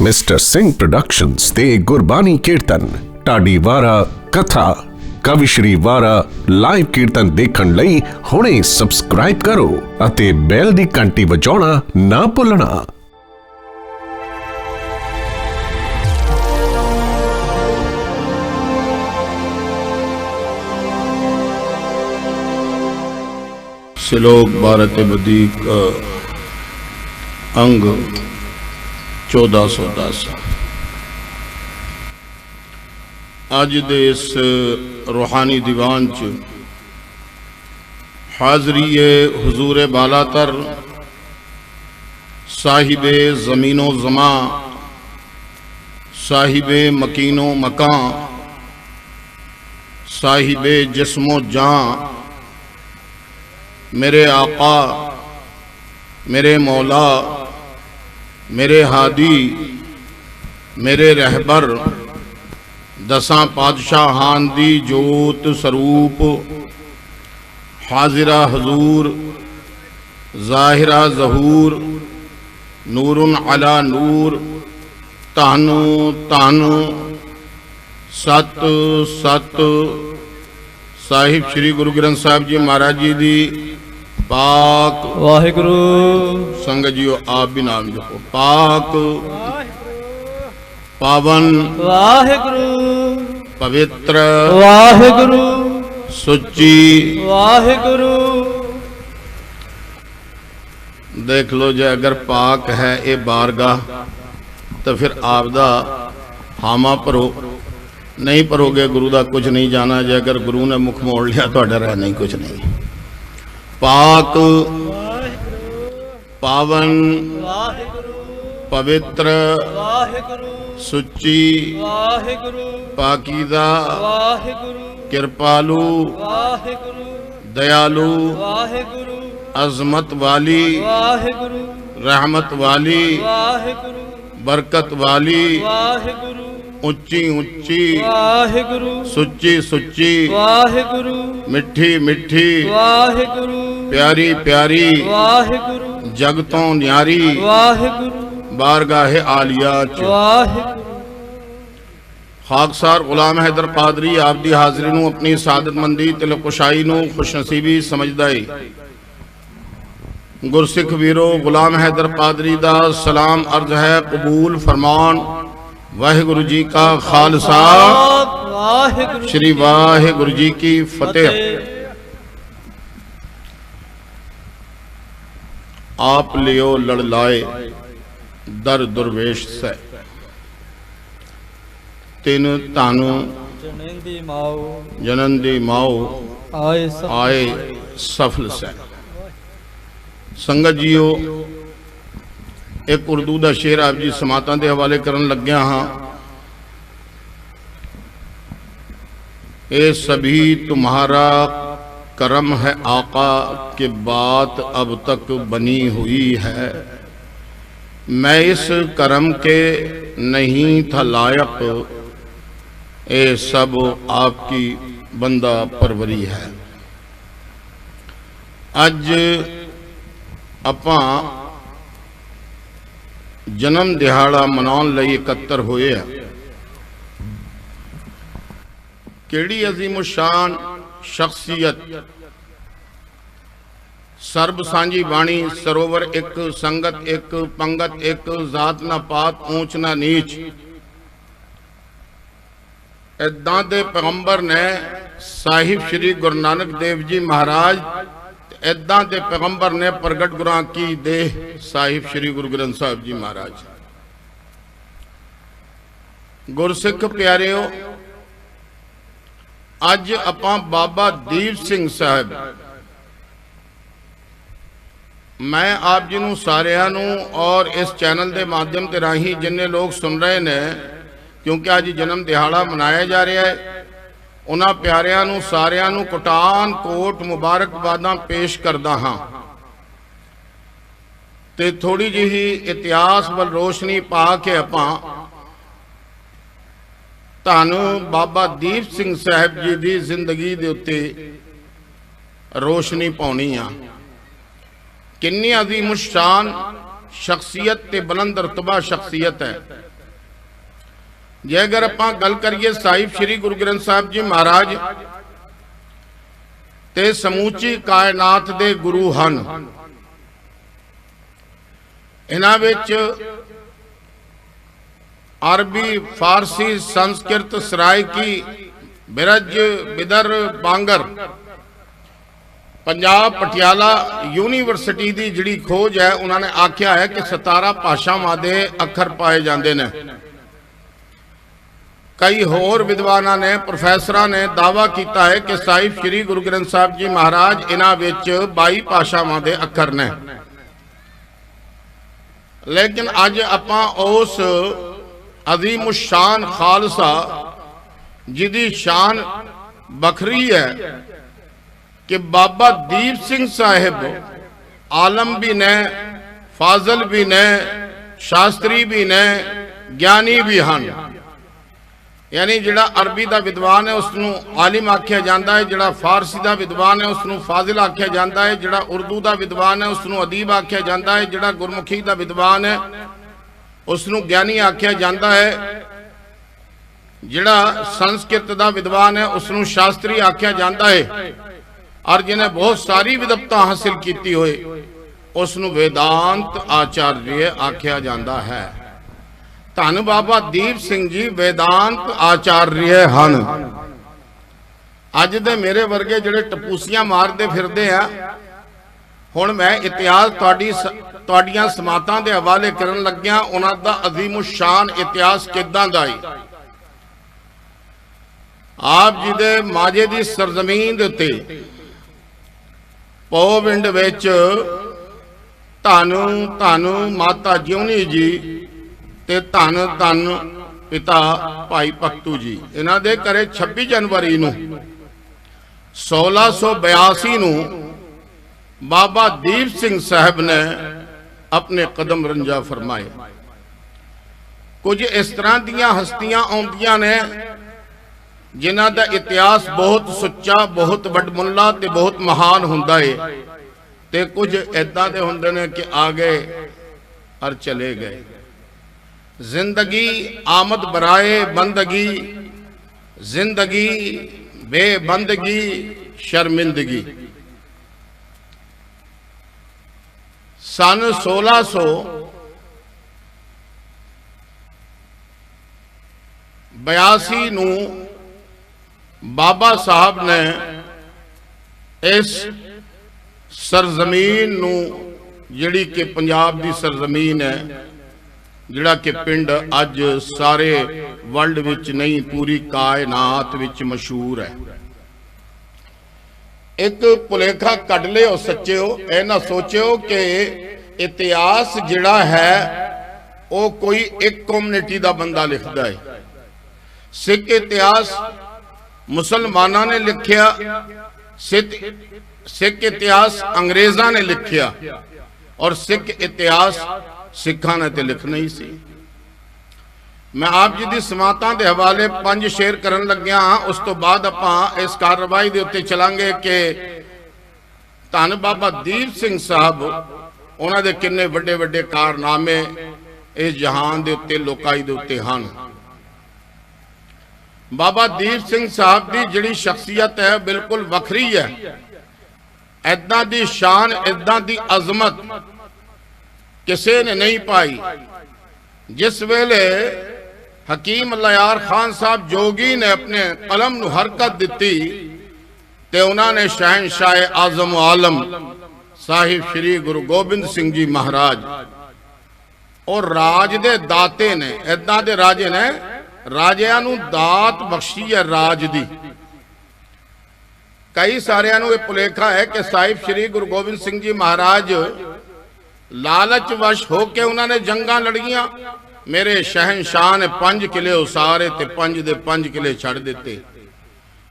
Mister Singh productions ਤੇ ਗੁਰਬਾਣੀ ਕੀਰਤਨ ਢਾਡੀ ਵਾਰਾ ਕਥਾ ਕਵਿਸ਼ਰੀ ਵਾਰਾ ਲਾਈਵ ਕੀਰਤਨ ਦੇਖਣ ਲਈ ਹੁਣੇ ਸਬਸਕ੍ਰਾਈਬ ਕਰੋ ਅਤੇ ਬੈਲ ਦੀ ਘੰਟੀ ਵਜਾਉਣਾ ਨਾ ਭੁੱਲਣਾ। श्लोक 12 बदीक अंग 1410। अज दे इस रूहानी दीवान च हाज़री हुजूर बालातर साहिबे ज़मीनो ज़मा साहिबे मकीनो मकां साहिबे जिस्मो जां मेरे आका मेरे मौला मेरे हादी मेरे रहबर दसां पातशाहान दी जोत स्वरूप हाजिरा हजूर ज़ाहिरा ज़हूर नूरुन अला नूर तानु तानु सत सत साहिब श्री गुरु ग्रंथ साहिब जी महाराज जी दी पाक वाहिगुरु। संगत जीओ आप भी नाम जपो। पाक पावन वाहिगुरु पवित्र वाहिगुरु सुची वाहिगुरु। देख लो जे अगर पाक है ये बारगाह तो फिर आपदा हामा भरो, नहीं भरोगे गुरु का कुछ नहीं जाना। जे अगर गुरु ने मुख मोड़ लिया तो रहना ही कुछ नहीं। पाक पावन पवित्र सुची पाकीज़ा कृपालु दयालु अजमत वाली रहमत वाली बरकत वाली उच्ची उच्ची सुच्ची सुच्ची मिठी मिठी प्यारी प्यारी जगतों न्यारी बारगाहे आलिया खाकसार गुलाम हैदर कादरी आप दी हाज़री नूं अपनी सादतमंदी तिलकुशाई नूं खुशनसीबी समझदा है। गुरसिख वीरो गुलाम हैदर कादरी दा सलाम अर्ज है कबूल फरमान। वाहिगुरु जी का खालसा श्री वाहिगुरु जी की फतेह। आप लियो लड़लाए दर दुर्वेश से तिन तानु जनन दी माओ आए सफल से। संगत जीओ एक उर्दू का शेर आप जी समातां दे हवाले करन लग्या हाँ। ये सभी तुम्हारा करम है आका कि बात अब तक बनी हुई है। मैं इस करम के नहीं था लायक, ये सब आपकी बंदा परवरी है। अज आपां जन्म दिहाड़ा मनाउण लई इकट्ठे होए हैं। केड़ी अजीमुशान शख्सियत सर्ब सांझी बाणी सरोवर एक संगत एक पंगत एक जात ना पात ऊंच ना नीच। इदां दे पैगंबर ने साहिब श्री गुरु नानक देव जी महाराज, इदां दे पैगंबर ने प्रगट गुरां की देह साहिब श्री गुरु ग्रंथ साहिब जी महाराज। गुरसिख प्यारिओ अज आपां बाबा दीप सिंह साहब, मैं आप जी नूं सारिआं नूं और इस चैनल के माध्यम के राही जिन्ने लोग सुन रहे ने, क्योंकि अज जन्म दिहाड़ा मनाया जा रहा है, उन्हां प्यारिआं नूं सारिआं नूं कोटान कोट मुबारकबादां पेश करदा हां ते थोड़ी जी इतिहास वल रोशनी पा के आपां तानू बाबा दीप सिंह साहब जी की जिंदगी दे उत्ते रोशनी पाउणी आ। किन्नी अजीम शान शख्सियत ते बुलंद रतबा शख्सियत है। जे अगर आपां गल करिए साहिब श्री गुरु ग्रंथ साहिब जी महाराज ते समूची कायनात दे गुरु हन। इन्हां विच अरबी, फारसी, संस्कृत, सराइकी, बिरज, बिदर, बांगर, पंजाब पटियाला यूनीवर्सिटी की जिहड़ी खोज है उन्होंने आख्या है कि 17 भाषावां दे अखर पाए जाते हैं। कई होर विद्वानां ने, प्रोफैसरां ने दावा किया है कि साहिब श्री गुरु ग्रंथ साहिब जी महाराज इन्हां विच 22 भाषावां दे अखर ने। लेकिन अज आपां उस अजीम शान खालसा जिहदी शान बखरी है कि बाबा दीप सिंह साहिब आलम भी ने, फाजल भी ने, शास्त्री भी ने, ज्ञानी भी हैं। यानी जिहड़ा अरबी का विद्वान है उसनूं आलिम आख्या जाता है, जिहड़ा फारसी का विद्वान है उसनूं फाजिल आख्या जाता है, जिहड़ा उर्दू का विद्वान है उसनूं अदीब आख्या जाता है, जिहड़ा गुरमुखी का विद्वान है उसनूं ज्ञानी आख्या जाता है, जिहड़ा संस्कृत का विद्वान है उसनूं शास्त्री आख्या जाता है, और जिन्हें बहुत सारी विद्वता हासिल की होए उसनूं वेदांत आचार्य आख्या जाता है। धन बाबा दीप सिंह जी वेदांत आचार्य हन। अज दे मेरे वर्गे जिहड़े टपूसियां मारते फिरदे आ, हुण मैं इतिहास तुहाडीआं समातां दे हवाले करन लग्या। उन्हां दा अजीम शान इतिहास किदां दा है। आप जी दे माजे दी सरजमीन दे उत्ते पोविंड विच धन धन माता जिउनी जी ते धन धन पिता भाई भगतू जी, इन्हां दे घरे 26 जनवरी नूं 1682 नूं बाबा दीप सिंह साहब ने अपने कदम रंजा फरमाए। कुछ इस तरह दीयां हस्तियां आउंदियां ने जिन्हां दा इतिहास बहुत सुच्चा, बहुत वडमुल्ला ते बहुत महान हुंदा है, ते कुछ इदां दे हुंदे ने कि आ गए और चले गए। जिंदगी आमद बराए बंदगी, जिंदगी बेबंदगी शर्मिंदगी। सन 1682 नूं बाबा साहब ने इस सरजमीन नूं, जिहड़ी कि पंजाब की सरजमीन है, जिहड़ा कि पिंड अज सारे वर्ल्ड विच नहीं पूरी कायनात विच मशहूर है। एक भुलेखा कढ लिओ सच्चेओ, ऐ ना सोचिओ कि इतिहास जिहड़ा है वो कोई एक कम्युनिटी का बंदा लिखता है। सिख इतिहास मुसलमाना ने लिखिया, सिख इतिहास अंग्रेजा ने लिखिया, और सिख इतिहास सिखा ने तो लिखना ही सी। मैं आप जी की समातां के हवाले 5 शेर करन लग्या। उस तो बाद आपां इस कार्रवाई के उत्ते चलांगे कि धन बाबा दीप सिंह साहब उन्हां दे किन्ने वड्डे वड्डे कारनामे इस जहान के उत्ते लोकाई दे उत्ते हन। बाबा दीप सिंह साहब की जिहड़ी शख्सियत है बिल्कुल वखरी है। इदां दी शान, इदां दी अजमत किसी ने नहीं पाई। जिस वेले हकीम लयार खान साहब जोगी ने अपने कलम नूं हरकत दिती ते उन्होंने शहनशाह आजम आलम साहिब श्री गुरु गोबिंद सिंह जी महाराज और राज दे दाते ने, इदां दे राजे ने राजिਆਂ ਨੂੰ दात बख्शी है राज दी। कई सारिਆਂ ਨੂੰ ਇਹ ਭੁਲੇਖਾ है कि साहिब श्री गुरु गोबिंद सिंह जी महाराज लालच वश होके उन्होंने जंगा लड़ियां। मेरे शहनशाह ने 5 किले उसारे ते 5 दे 5 किले छड़ दिते।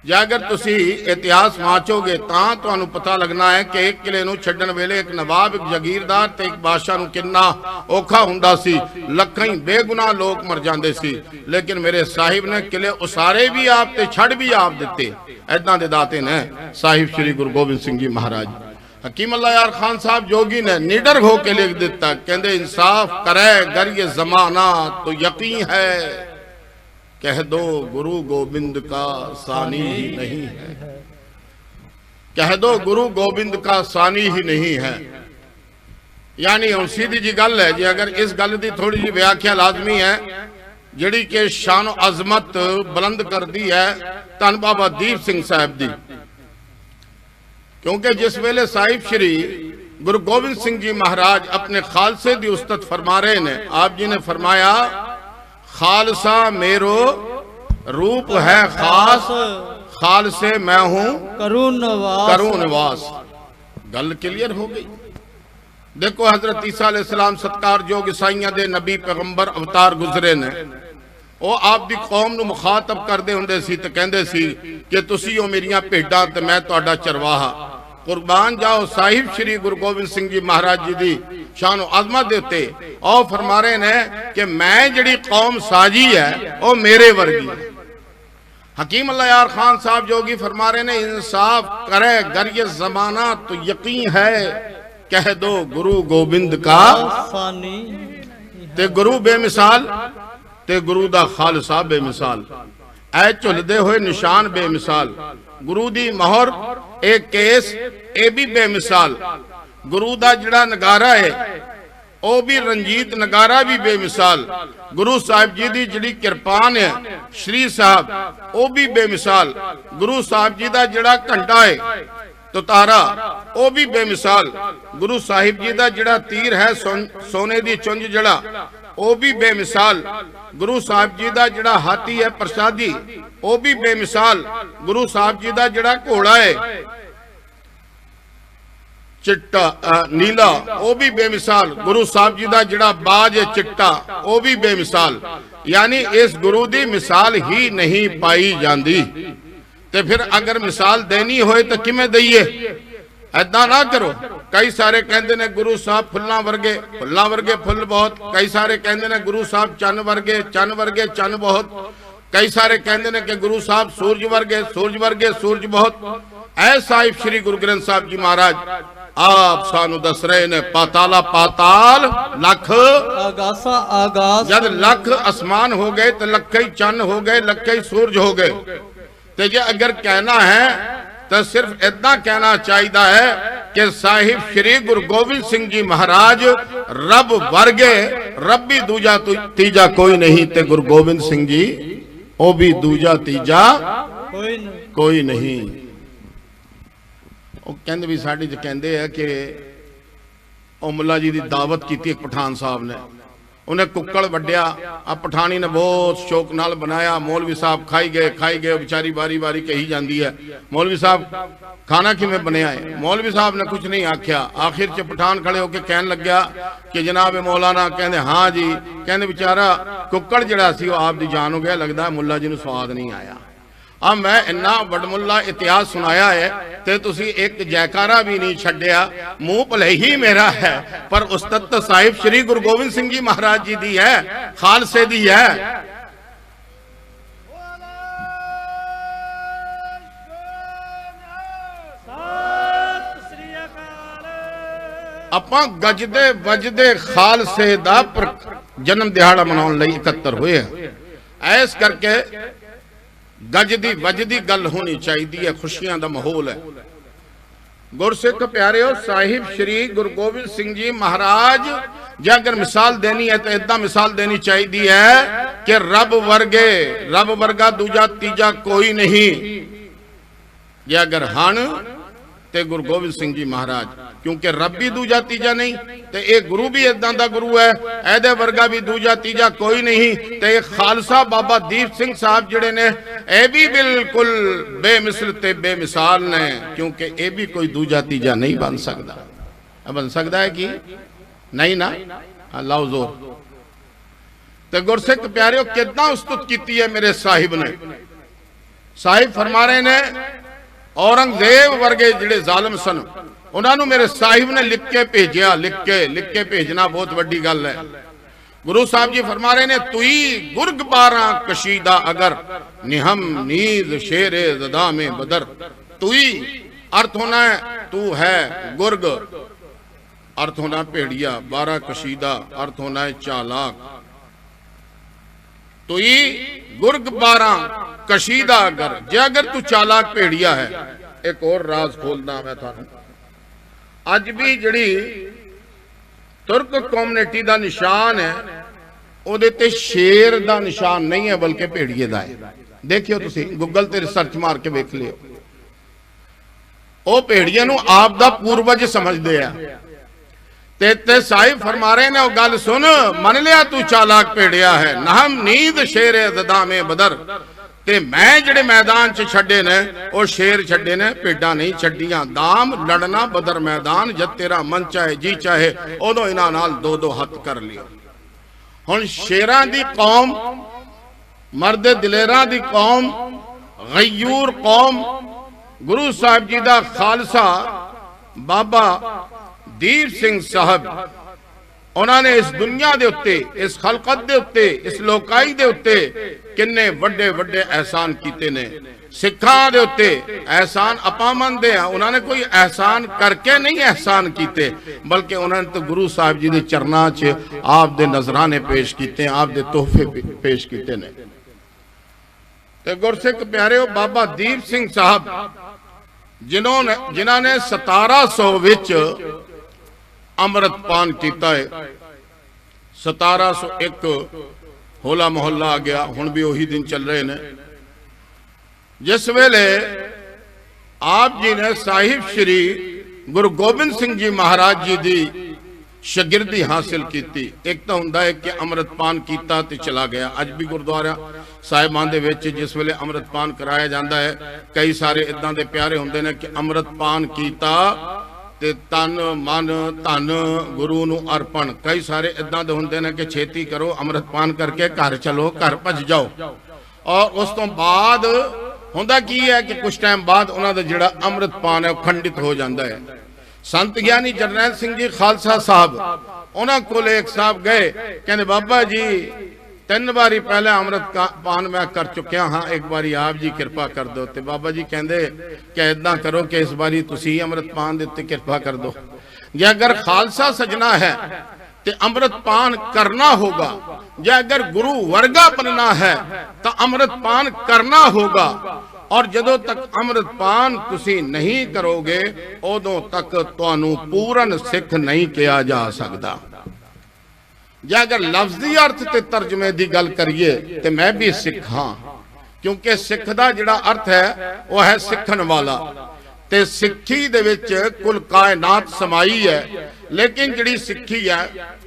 जे अगर तुसी इतिहास वाचोगे तां तुहानू पता लगना है कि एक किले नूं छड्डण वेले एक नवाब, एक जागीरदार ते एक बादशाह नूं किन्ना औखा हुंदा सी। लखां बेगुनाह लोग मर जांदे सी, लेकिन मेरे साहिब ने किले उसारे भी आप ते छड़ भी आप दिते। ऐदां दे दाते ने साहिब श्री गुरु गोबिंद सिंह जी महाराज। हकीम यार खान साहब जोगी ने निडर होके लिख दिता, कहते इंसाफ करे गर ये जमाना तो यकीन है कह दो गुरु गोविंद का सानी ही नहीं है, कह दो गुरु गोविंद का सानी ही नहीं है। यानी हम सीधी जी गल है जी, अगर इस गल की थोड़ी जी व्याख्या लाजमी है जिहड़ी कि शान अजमत बुलंद करती है धन बाबा दीप सिंह साहब दी। क्योंकि जिस वेले साहिब श्री गुरु गोविंद सिंह जी महाराज अपने खालसे दी उस्तत फरमा रहे ने, आप जी ने फरमाया खालसा मेरो रूप है खास, खालसे मैं हूं करूं निवास। गल क्लियर हो गई। देखो हजरत ईसा अलैहिस्सलाम सत्कार जोग ईसाइयां दे नबी पैगंबर अवतार गुजरे ने, वो आप दी कौम नूं मुखातब करदे हुंदे सी ते कहंदे सी कि तुसी हो मेरियां भेडां ते मैं तुहाडा चरवाहा। कुर्बान जाओ साहिब श्री गुरु गोविंद सिंह जी महाराज जी दी शान अजमत दे उत्ते और फरमा रहे ने कि मैं जिहड़ी कौम साजी है वो मेरे वर्गी है। हकीम अल्लाह यार खान साहब जोगी फरमा रहे ने इंसाफ करे गर ये जमाना तो यकीन है, कह दो गुरु गोविंद का सानी ते गुरु बेमिसाल ते गुरु दा खालसा बेमिसाल। ऐ झुलदे हुए निशान बेमिसाल, गुरु दी मोहर एक केस ए भी बेमिसाल, गुरु दा जिहड़ा नगारा है ओ भी रंजीत नगारा भी बेमिसाल, गुरु साहिब जी दी जिहड़ी किरपान है श्री साहब ओ भी बेमिसाल, गुरु साहिब जी दा जिहड़ा घंटा है तो तारा ओ भी बेमिसाल, गुरु साहिब जी दा जिहड़ा तीर है सोने दी चुंझ जड़ा ओ भी बेमिसाल, गुरु साहिब जी दा जिहड़ा हाथी है प्रसादी ओ भी बेमिसाल, गुरु साहिब जी दा जिहड़ा घोड़ा है चिट्टा नीला ओ भी बेमिसाल, गुरु साहिब जी दा जिहड़ा बाज है चिट्टा ओ भी बेमिसाल। यानी इस गुरु दी मिसाल ही नहीं पाई जाती। ते फिर अगर मिसाल देनी होए तो किमें दईए? ऐदा ना करो। कई सारे कहते ने गुरु साहब फुल्लां वर्गे फुल बहुत, कई सारे कहते ने गुरु साहब चन वर्गे चन बहुत, कई सारे कहते ने कि गुरु साहब सूरज वर्गे सूरज बहुत। ऐ साहिब श्री गुरु ग्रंथ साहब जी महाराज आप सानू दस रहे ने पाताला पाताल लख आगासा आगास, जब लख आसमान हो गए तो लखे ही चन हो गए, लखे ही सूरज हो गए। तो जे अगर कहना है तो सिर्फ इतना कहना चाहिए है कि साहिब श्री गुरु गोविंद सिंह जी महाराज रब वर्गे, रब भी दूजा तीजा कोई नहीं, ते गुरु गोविंद सिंह जी ओ भी दूजा तीजा कोई नहीं। ਉਹ ਕਹਿੰਦੇ ਵੀ ਸਾਡੇ ਚ ਕਹਿੰਦੇ ਆ ਕਿ ਉਹ ਮੁੱਲਾ ਜੀ ਦੀ ਦਾਵਤ ਕੀਤੀ ਇੱਕ ਪਠਾਨ ਸਾਹਿਬ ਨੇ, ਉਹਨੇ ਕੁੱਕੜ ਵੱਡਿਆ, ਆ ਪਠਾਨੀ ਨੇ ਬਹੁਤ ਸ਼ੌਕ ਨਾਲ ਬਣਾਇਆ, ਮੌਲਵੀ ਸਾਹਿਬ ਖਾਈ ਗਏ ਵਿਚਾਰੀ ਵਾਰੀ ਵਾਰੀ ਕਹੀ ਜਾਂਦੀ ਹੈ ਮੌਲਵੀ ਸਾਹਿਬ ਖਾਣਾ ਕਿਵੇਂ ਬਣਿਆ ਹੈ? ਮੌਲਵੀ ਸਾਹਿਬ ਨੇ ਕੁਝ ਨਹੀਂ ਆਖਿਆ। ਆਖਿਰ ਚ ਪਠਾਨ ਖੜੇ ਹੋ ਕੇ ਕਹਿਣ ਲੱਗਿਆ ਕਿ ਜਨਾਬ ਮੌਲਾਨਾ, ਕਹਿੰਦੇ ਹਾਂ ਜੀ, ਕਹਿੰਦੇ ਵਿਚਾਰਾ ਕੁੱਕੜ ਜਿਹੜਾ ਸੀ ਉਹ ਆਪ ਦੀ ਜਾਨ ਹੋ ਗਿਆ, ਲੱਗਦਾ ਮੁੱਲਾ ਜੀ ਨੂੰ ਸਵਾਦ नहीं आया। अब मैं इन्ना वडमुला इतिहास सुनाया है ते तुसी एक जयकारा भी नहीं छड्डिया, मुंह भले ही मेरा है पर उस्तत तो साहिब श्री गुरु गोविंद सिंह जी महाराज जी दी है, खालसे दी है। ਆਪਾਂ ਗੱਜਦੇ ਵੱਜਦੇ ਖਾਲਸੇ ਦਾ ਜਨਮ ਦਿਹਾੜਾ ਮਨਾਉਣ ਲਈ ਇਕੱਤਰ ਹੋਏ ਹਾਂ। ਇਸ ਕਰਕੇ ਗੱਜਦੀ ਵੱਜਦੀ ਗੱਲ ਹੋਣੀ ਚਾਹੀਦੀ ਹੈ, ਖੁਸ਼ੀਆਂ ਦਾ ਮਾਹੌਲ ਹੈ। ਗੁਰਸਿੱਖ ਪਿਆਰਿਓ, ਸਾਹਿਬ ਸ਼੍ਰੀ ਗੁਰੂ ਗੋਬਿੰਦ ਸਿੰਘ ਜੀ महाराज ਜੇ ਅਗਰ ਮਿਸਾਲ ਦੇਣੀ ਹੈ ਤਾਂ ਇਦਾਂ ਮਿਸਾਲ ਦੇਣੀ ਚਾਹੀਦੀ ਹੈ ਕਿ ਰੱਬ ਵਰਗਾ ਦੂਜਾ ਤੀਜਾ ਕੋਈ ਨਹੀਂ। ਜੇ ਅਗਰ ਹਨ ਤੇ ਗੁਰੂ ਗੋਬਿੰਦ ਸਿੰਘ ਜੀ महाराज, क्योंकि रब भी दूजा तीजा नहीं ते एक गुरु भी इदां दा गुरु है, ऐदे वर्गा भी दूजा तीजा कोई नहीं। ते खालसा बाबा दीप सिंह साहब जिहड़े ने ए भी बिल्कुल बेमिसल ते बेमिसाल ने, क्योंकि ए भी कोई दूजा तीजा नहीं बन सकता। बन सकता है कि नहीं ना? अल्लाह जोर। ते गुरसिख प्यारियो कितना उस्तुत कीती है मेरे साहिब ने। साहिब फरमा रहे ने औरंगजेब वर्गे जिहड़े जालिम सन उन्होंने मेरे साहिब ने लिख के भेजा। लिख के भेजना बहुत वड्डी गल है। गुरु साहब जी फरमा रहे ने तुई गुर्ग 12 कशीदा अगर निहम नीज शेरे ज़दा में बदर। तुई अर्थ होना है तू है, गुर्ग अर्थ होना भेड़िया, 12 कशीदा अर्थ होना है चालाक। तुई गुरग 12 कशीदा अगर जे अगर तू चालाक भेड़िया है। एक और राज खोलदा मैं थानू, अज भी जिहड़ी तुर्क कम्युनिटी का निशान है ਉਹਦੇ ਤੇ शेर का निशान नहीं है बल्कि भेड़िए का है। देखियो तुसी गूगल ते रिसर्च मार के वेख लियो। ਉਹ भेड़िए ਨੂੰ आप दा पूर्वज समझते हैं। ते साहिब फरमा रहे ने, गल सुन, मन लिया तू चालाक भेड़िया है, नाम नींद शेर ददामे बदर। ते मैं जिहड़े मैदान च छड्डे ने वो शेर छड्डे ने, भेडां नहीं छड्डियां। दाम लड़ना बदर मैदान, जद तेरा मन चाहे जी चाहे उदों इन्हां नाल दो दो हथ कर लियो। हुण शेरां दी कौम, मर्द दिलेरां दी कौम, गयूर कौम, गुरु साहिब जी दा खालसा बाबा दीप सिंह साहब, उन्होंने इस दुनिया के उत्ते, इस खलकत के उत्ते, इस लोकाई के उत्ते किन्ने वड्डे वड्डे एहसान किए ने। सिखां दे उत्ते एहसान अपा मनदे हैं, उन्होंने कोई एहसान करके नहीं एहसान किए, बल्कि उन्होंने तो गुरु साहिब जी के चरनां च आप दे नजराने पेश किए, आप दे तोहफे पेश किए ने। ते गुरसिख प्यारे बाबा दीप सिंह साहब जिन्होंने 1700 विच अमृतपान किया है। 1701 होला मोहल्ला आ गया, हुण भी वही दिन चल रहे हैं। जिस वेले आप जी ने साहिब श्री गुरु गोबिंद सिंह जी महाराज जी की शगिरदी हासिल की। एक तो हुंदा है कि अमृतपान किया ते चला गया। अज भी गुरुद्वारा साहिबान दे विच जिस वेले अमृतपान कराया जाता है, कई सारे इदां दे प्यारे हुंदे ने कि अमृतपान किया ते तन मन धन गुरु नूं अर्पण। कई सारे इदां दे हुंदे ने कि छेती करो अमृतपान करके घर चलो, घर भज जाओ। और उस तो बाद हुंदा की है कि कुछ टाइम बाद उन्हां दा जिहड़ा अमृतपान है खंडित हो जाता है। संत ज्ञानी जरनैल सिंह जी खालसा साहब उन्हां कोल एक साहब गए, कहते बाबा जी 3 बारी पहले अमृत पान मैं कर चुकिया हाँ, एक बारी आप जी कृपा कर दो। ते बाबा जी कहते कि इदा करो कि इस बारी तुसी अमृत पान दे उत्ते कृपा कर दो। जे अगर खालसा सजना है तो अमृत पान करना होगा, जे अगर गुरु वर्गा बनना है तो अमृत पान करना होगा। और जदों तक अमृत पान तुसी नहीं करोगे उदों तक तुहानू पूर्ण सिख नहीं किया जा सकता। जे अगर लफ्जी अर्थ ते तर्जमे की गल करिए तो मैं भी सिख हाँ, क्योंकि सिख का जिहड़ा अर्थ है वह है सिखण वाला। ते सिक्खी दे विच कुल कायनात समाई है, लेकिन जिहड़ी सिक्खी है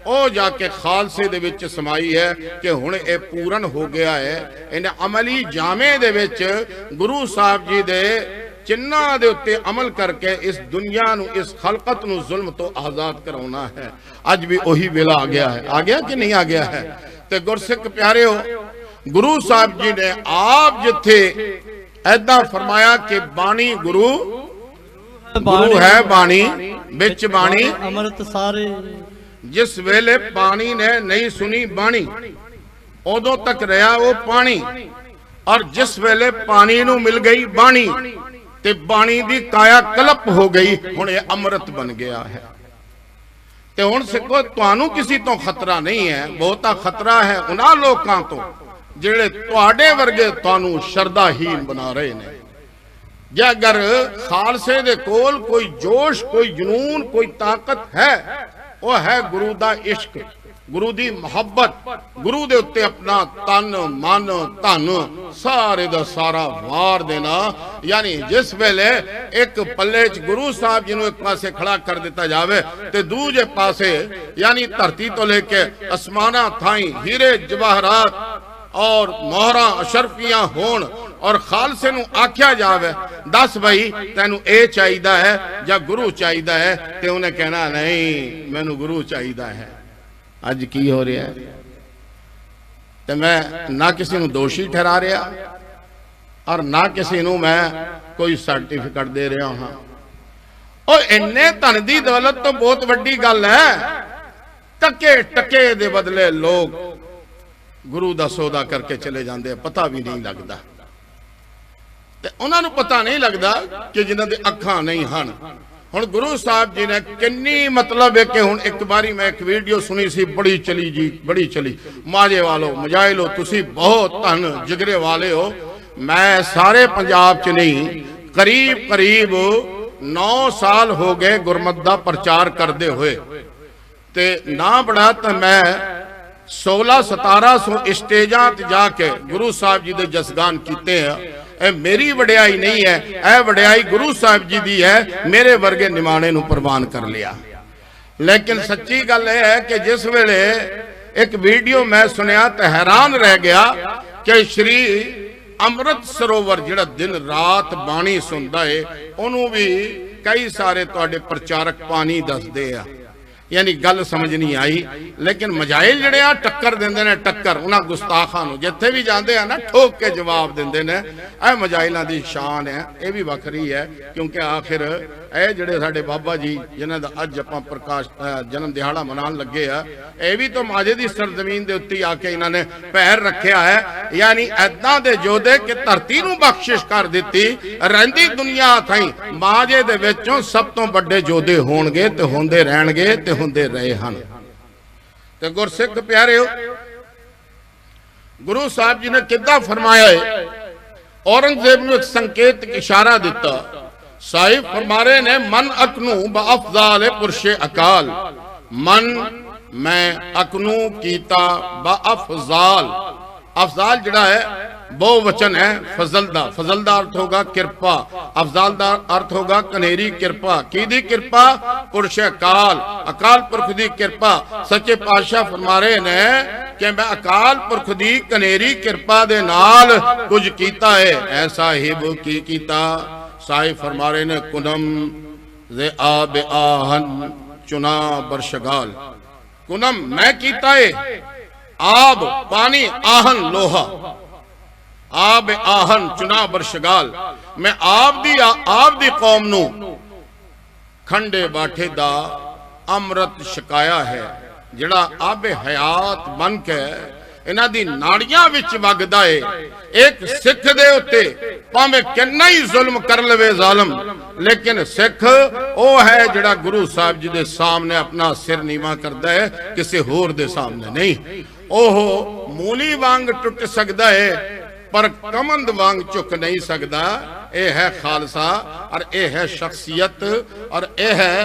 वह जाके खालसे दे विच समाई है कि हुण ये पूर्ण हो गया है। इन्हें अमली जामे दे विच गुरु साहब जी दे चिन्हां दे उत्ते अमल करके इस दुनिया नू, इस खलकत नू जुल्म तो आजाद कराउना है। अज भी वही वेला आ गया है, आ गया कि नहीं आ गया है। ते गुरसिख प्यारे हो, गुरु साहब जी ने आप जिथे ऐदा फरमाया कि बाणी गुरु गुरु है बाणी बिच बाणी अमृत सारे। जिस वेले पानी ने नहीं सुनी बाणी उदों तक रहा वो पानी, और जिस वेले पानी नू मिल गई बाणी ते बाणी दी काया कलप हो गई, हुण ये अमृत बन गया है। ते हुण सिखो तुहानू किसी तो खतरा नहीं है, बहुता खतरा है उन्हां लोकां तो जिहड़े तुहाडे वर्गे तुहानू शरदाहीन बना रहे ने। जे अगर खालसे दे कोल कोई जोश, कोई जुनून, कोई ताकत है, वह है गुरु दा इश्क, गुरु दी मोहब्बत, गुरु दे उत्ते अपना तन मन धन सारे दा सारा वार देना। यानी जिस वेले एक पल्ले च गुरु साहब जी नूं एक पासे खड़ा कर दिता जावे ते दूजे पासे यानी धरती तो लेके आसमाना थाई हीरे जवाहरात और मोहरा अशरफियां होण, और खालसे नूं आख्या जावे दस भाई तैनू ए चाहिदा है या गुरु चाहिदा है, ते उन्हें कहना नहीं मैनू गुरु चाहिदा है। अज की हो रहा है, ते मैं ना किसी नूं दोषी ठहरा रहा और ना किसी नूं मैं कोई सर्टिफिकेट दे रहा हाँ। और इन्ने धन दी दौलत तो बहुत वड्डी गल है। टके टके दे बदले लोग गुरु दा सौदा करके चले जाते, पता भी नहीं लगता। ते उन्हां नूं पता नहीं लगता कि जिन्हां दे अखां नहीं हन, हुण गुरु साहब जी ने किन्नी मतलब है कि हुण एक बारी मैं एक वीडियो सुनी सी, बड़ी चली जी, बड़ी चली। माजे वालो मजाइलो तुसी बहुत धन जिगरे वाले हो। मैं सारे पंजाब च नहीं, करीब करीब 9 साल हो गए गुरमत दा प्रचार करते हुए, ते ना बड़ा तो मैं 1600-1700 स्टेजा ते जाके गुरु साहब जी दे जसगान कीते हैं। ਇਹ ਮੇਰੀ ਵਡਿਆਈ ਨਹੀਂ ਹੈ, ਇਹ ਵਡਿਆਈ ਗੁਰੂ ਸਾਹਿਬ ਜੀ ਦੀ ਹੈ। ਮੇਰੇ ਵਰਗੇ ਨਿਮਾਣੇ ਨੂੰ ਪ੍ਰਵਾਨ ਕਰ ਲਿਆ। ਲੇਕਿਨ ਸੱਚੀ ਗੱਲ ਇਹ ਹੈ ਕਿ ਜਿਸ ਵੇਲੇ ਇੱਕ ਵੀਡੀਓ ਮੈਂ ਸੁਣਿਆ ਤਾਂ ਹੈਰਾਨ ਰਹਿ ਗਿਆ ਕਿ ਸ਼੍ਰੀ ਅੰਮ੍ਰਿਤ ਸਰੋਵਰ ਜਿਹੜਾ ਦਿਨ ਰਾਤ ਬਾਣੀ ਸੁਣਦਾ ਏ, ਉਹਨੂੰ ਵੀ ਕਈ ਸਾਰੇ ਤੁਹਾਡੇ ਪ੍ਰਚਾਰਕ ਪਾਣੀ ਦੱਸਦੇ ਆ। यानी गल समझ नहीं आई। लेकिन मजाइल जड़े आ टक्कर देंदे ने, टक्कर उन्हां गुस्ताखां नूं जिथे भी जांदे आ ना ठोक के जवाब देंदे ने। ਇਹ मजाइलां दी शान है, ये भी वखरी है, क्योंकि आखिर ਇਹ ਜਿਹੜੇ ਸਾਡੇ बाबा जी जिन्हां दा अज आपां प्रकाश जन्म दिहाड़ा मनाउण लगे आ, ਇਹ भी तो माजे दी सरजमीन दे उत्ते आके इन्हां ने पैर रखिया है। यानी ऐदां दे जोधे कि धरती नूं बख्शिश कर दित्ती, रहिंदी दुनिया थाई माजे दे विचों सब तो वड्डे जोधे होणगे ते होंदे रहणगे ते ਹੁੰਦੇ ਰਹੇ ਹਨ। ਤੇ ਗੁਰਸਿੱਖ ਪਿਆਰਿਓ, ਗੁਰੂ ਸਾਹਿਬ ਜੀ ਨੇ ਕਿੱਦਾਂ ਫਰਮਾਇਆ ਹੈ, औरंगजेब ਨੂੰ ਇੱਕ ਸੰਕੇਤ ਇਸ਼ਾਰਾ ਦਿੱਤਾ। ਸਾਹਿਬ ਫਰਮਾ ਰਹੇ ਨੇ, ਮਨ ਅਕਨੂ ਬਅਫਜ਼ਾਲ ਪੁਰਸ਼ੇ ਅਕਾਲ, ਮਨ ਮੈਂ ਅਕਨੂ ਕੀਤਾ ਬਅਫਜ਼ਾਲ। अफजाल जड़ा है बहुवचन है फजल दा, फजल दा अर्थ होगा कृपा, अफजाल दा अर्थ होगा कनेरी कृपा। की दी कृपा? पुरुष अकाल, अकाल पुरख दी कृपा। सच्चे पातशाह फरमा रहे ने कि मैं अकाल पुरख दी कनेरी कृपा दे नाल कुछ कीता है। ऐ साहिब की कीता? साहिब फरमा रहे ने, कुनम जे आब आहन चुना बरशगाल। कुनम मैं कीता है, आब पानी, आहन लोहा, आब आहन चुना बरशगाल। मैं आप दी कौम नू खंडे बाठे दा अमृत छकाया है, जिहड़ा आबे हयात बन के इन्हां दी नाड़ियां विच वगदा है। एक सिख दे उत्ते भावें किन्ना ही जुल्म कर लवे जालम, लेकिन सिख वो है जिहड़ा गुरु साहब जी दे सामने अपना सिर नीवा करदा है, किसी होर दे सामने नहीं। ओहो मूली वांग टुट सकता है पर कमंद वांग झुक नहीं सकता। यह है खालसा और यह है शख्सियत और यह है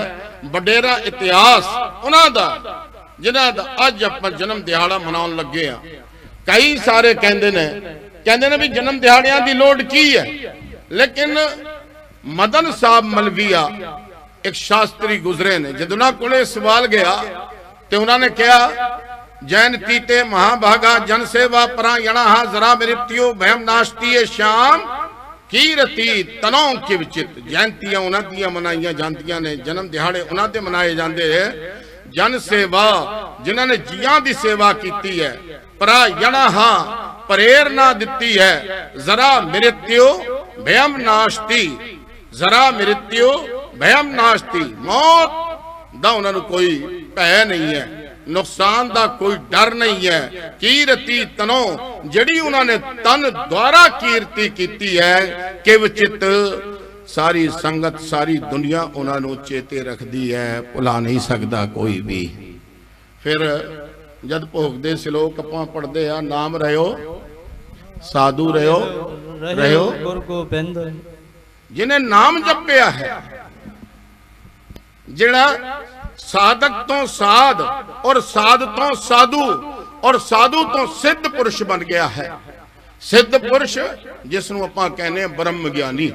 वडेरा इतिहास उन्हां दा जिन्हां दा अज आपां जन्म दिहाड़ा मनाउण लगे आ। कई सारे कहंदे ने भी जन्म दिहाड़ियां दी लोड़ की है, लेकिन मदन साहब मलविया एक शास्त्री गुजरे ने, जदों उन्हां कोले सवाल गया ते उन्होंने कहा, जैन तीते महाभागा जन सेवा परायणा जरा मृत्यो भयम नाश्ती श्याम की रती तनों के विचित। जयंतियां उन्हां दियां मनाईयां जांदियां ने, जन्म दिहाड़े उन्हां दे मनाए जांदे है। जन सेवा जिन्हां ने जियां दी सेवा कीती है, परायणा प्रेरणा दिती है। जरा मृत्यो भयम नाश्ती, जरा मृत्यो भयम नाश्ती। मौत दा उन्हां नूं कोई भय नहीं है, नुकसान दा कोई डर नहीं है। कीरती तनो जड़ी उन्होंने तन द्वारा कीर्ति की है कि विचित सारी संगत सारी दुनिया उन्होंने चेते रखती है, भुला नहीं सकता कोई भी। फिर जद भोगते श्लोक आपां पढ़ते आ, नाम रहो साधु रहो गुर गोबिंद। जिन्हें नाम जपया है, जिहड़ा साधक तो साध और साध तो साधु और साधु तो सिद्ध पुरुष बन गया है। सिद्ध पुरुष जिसनों आपां कहने ब्रह्म ज्ञानी,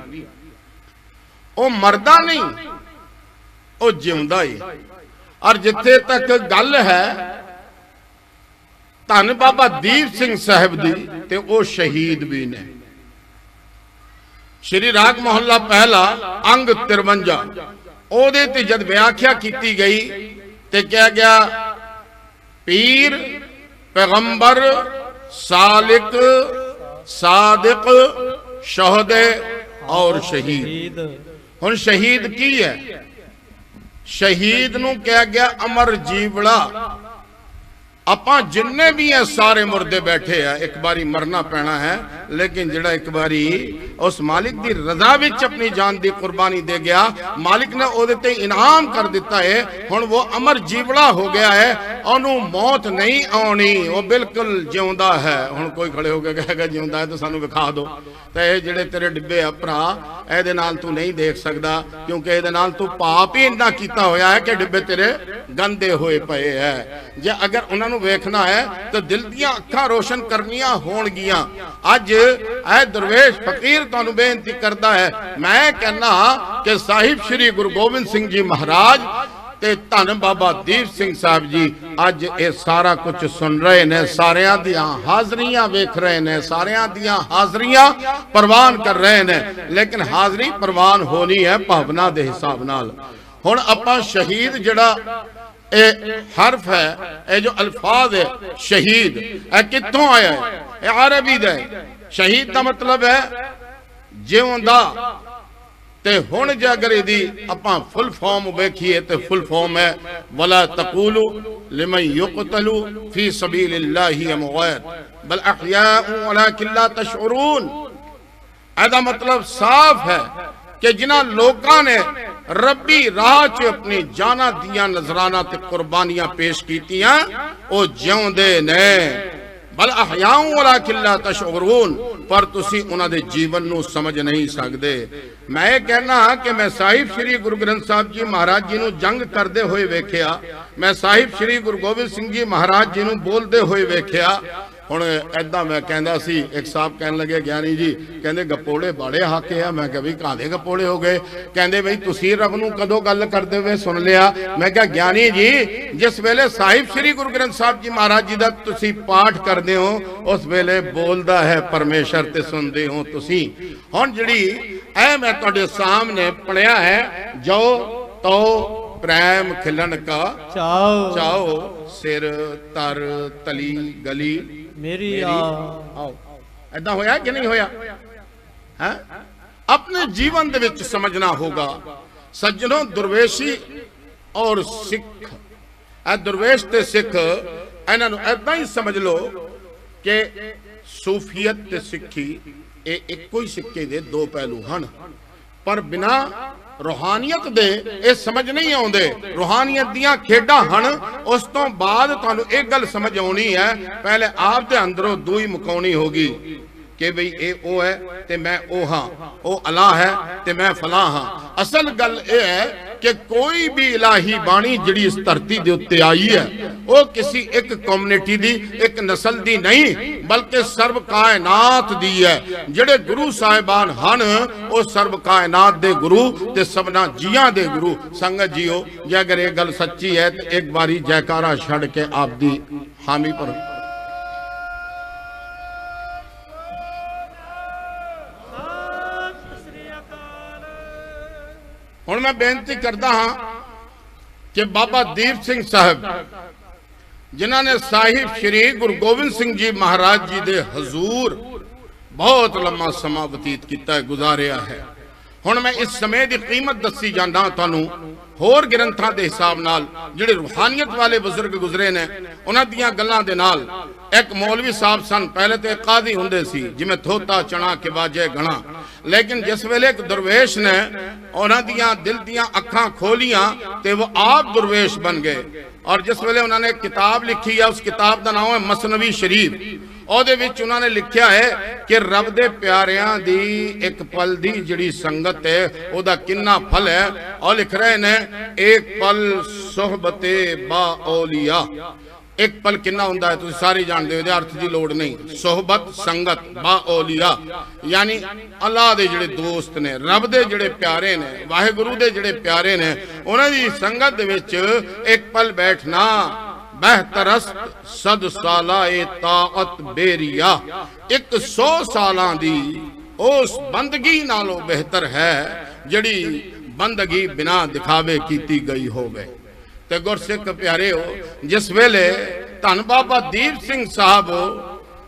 वो मरदा नहीं, वो जिउंदा ही। और जिथे तक गल है धन बाबा दीप सिंह साहब दी, ते वो शहीद भी ने। श्री राग मोहल्ला पहला अंग 53 ओदे ते जद व्याख्या की गई ते क्या गया, पीर पैगंबर सालिक सादिक शहदे और शहीद। हुण शहीद की है? शहीद नूं क्या गया अमर जीवड़ा। आपां जिन्ने भी है सारे मुर्दे बैठे हैं, एक बारी मरना पैना है, लेकिन जिहड़ा एक बारी उस मालिक दी रजा विच अपनी जान दी कुर्बानी दे गया, मालिक ने ओदे ते इनाम कर दिता है। हुण वो अमर जीवड़ा हो गया है, ओनू मौत नहीं आनी, वो बिल्कुल जिउंदा है। हुण कोई खड़े होकर कहेगा जिउंदा है तो सानू विखा दो, तो ये जिहड़े तेरे डिब्बे आ भरा इहदे नाल तू नहीं देख सकदा, क्योंकि इहदे नाल तू पाप ही इन्ना कीता होया है कि डिब्बे तेरे गंदे होए पए है। जे अगर उन्हां नू वेखना है तो दिल दीयां अखां रोशन करनियां होणगियां। अज ऐ दरवेश फकीर तुहानू बेनती करदा है, मैं कहना कि साहिब श्री गुरु गोबिंद सिंह जी महाराज ते धन बाबा दीप सिंह साहब जी अज ये सारा कुछ सुन रहे ने, सारियां दियां हाजरियां वेख रहे ने, सारियां दियां हाजरियां प्रवान कर रहे ने। लेकिन हाजरी प्रवान होनी है भावना दे हिसाब नाल। हुण आपां शहीद जिहड़ा ए हरफ है, ये जो अल्फाज है शहीद, ए कित्थों आया है? ये अरबी दा है। शहीद का मतलब है जिउंदा। ते हुण जे अगर इहदी आपां फुल फॉर्म वेखीए तो फुल फॉर्म है वला तकूलू लिमन युक़तलू फी सबीलिल्लाहि अमवात बल अहयाउ वलाकिन ला तशउरून। एदा मतलब साफ है कि जिन्हां लोकां ने रब्बी राह च अपनी जाना दियां नजराना ते कुर्बानियां पेश कीतियां, ओ जिउंदे ने। बल अहयाउ वलाकिन ला तशउरून, पर तुसी उन्हां दे जीवन नू समझ नहीं सकदे। मैं कहना कि मैं साहिब श्री गुरु ग्रंथ साहिब जी महाराज जी नू जंग करते हुए वेख्या, मैं साहिब श्री गुरु गोबिंद सिंह जी महाराज जी नू बोलते हुए वेख्या। हुण ऐदां मैं कहंदा सी, एक साहब कहन लगे ज्ञानी जी कहंदे गपोड़े बड़े हाके आ। मैं कहा भी कादे गपोड़े हो गए? कहंदे बई तुसीं रब नूं कदों गल करदे हुए सुन लिया? मैं कहा ज्ञानी जी जिस वेले साहिब श्री गुरु ग्रंथ साहिब जी महाराज जी दा तुसीं पाठ करदे हो उस वेले बोलदा है परमेश्वर ते सुनदे हो तुसीं। हुण जिहड़ी ऐ मैं तुहाडे सामने पढ़िया है, जो तो प्रेम खिलन का चाओ चाओ सिर तर तली गली मेरी आओ। ऐदा होया कि नहीं होया है? अपने जीवन दे विच समझना होगा सज्जनों। दुर्वेशी और सिख, दुर्वेश ते सिख, इन्हां नूं ऐदां ही समझ लो कि सूफीयत ते सिक्खी ये इक्को ही सिक्के दे दो पहलू हन, पर बिना रूहानियत दे ये समझ नहीं आउंदे। रूहानियत दियां खेडां हन, उस तो बाद तुहानूं एक गल समझ आउणी है, पहले आप दे अंदरों दूई मुकाउणी होगी कि बई ए ओ है ते मैं ओ हां, ओ अल्लाह है ते मैं फलां हां। असल गल ये है कि कोई भी इलाही बाणी जिहड़ी इस धरती दे उत्ते आई है वो किसी एक कम्युनिटी दी, एक नस्ल दी नहीं, बल्कि सर्व कायनात दी है। जिहड़े गुरु साहिबान हन वो सर्व कायनात दे गुरु ते सबना जियां दे गुरु। संगत जीओ जे अगर ये गल सच्ची है तो एक बारी जयकारा छड़ के आप दी हामी पर। हुण मैं बेनती करता हाँ कि बाबा दीप सिंह साहब जिन्हों ने साहिब श्री गुरु गोबिंद सिंह जी महाराज जी दे हजूर बहुत लंबा समा बतीत किया है, गुजारिया है। हुण मैं इस समय की कीमत दसी जाना तुहानूं होर ग्रंथां दे हिसाब नाल। जिहड़े रूहानियत वाले बुजुर्ग गुजरे ने उन्हां दियां गल्लां दे नाल। एक मौलवी साहब सन, पहले तो एक कादी हुंदे सी जिवें थोता चना के बाजे गणा, लेकिन जिस वेले एक दरवेश ने उन्हां दियां दिल दियां अखां खोलियां ते वो आप दरवेश बन गए। और जिस वेले उन्होंने एक किताब लिखी है, उस किताब का नाम है मसनवी शरीफ। ਉਹਦੇ ਵਿੱਚ ਉਹਨਾਂ ਨੇ ਲਿਖਿਆ ਹੈ ਕਿ ਰੱਬ ਦੇ ਪਿਆਰਿਆਂ ਦੀ ਇੱਕ ਪਲ ਦੀ ਜਿਹੜੀ ਸੰਗਤ ਹੈ ਉਹਦਾ ਕਿੰਨਾ ਫਲ ਹੈ। ਉਹ ਲਿਖ ਰਹੇ ਨੇ ਇੱਕ ਪਲ ਸੁਹਬਤੇ ਬਾ ਔਲੀਆ। एक पल किन्ना हुंदा है तुसीं सारे जानदे हो, अर्थ की लोड़ नहीं। सोहबत संगत बा औलिया यानी अल्लाह दे जिहड़े दोस्त ने, रब दे जिहड़े प्यारे ने, वाहिगुरू दे जिहड़े प्यारे ने, उन्हां दी संगत दे विच एक पल बैठना बेहतरस्त सद साला ए ताअत बेरिया। 100 सालां दी उस बंदगी नालों बेहतर है जिहड़ी बंदगी बिना दिखावे कीती गई होवे। ते गुरसिख प्यारे हो, जिस वेले धन बाबा दीप सिंह साहब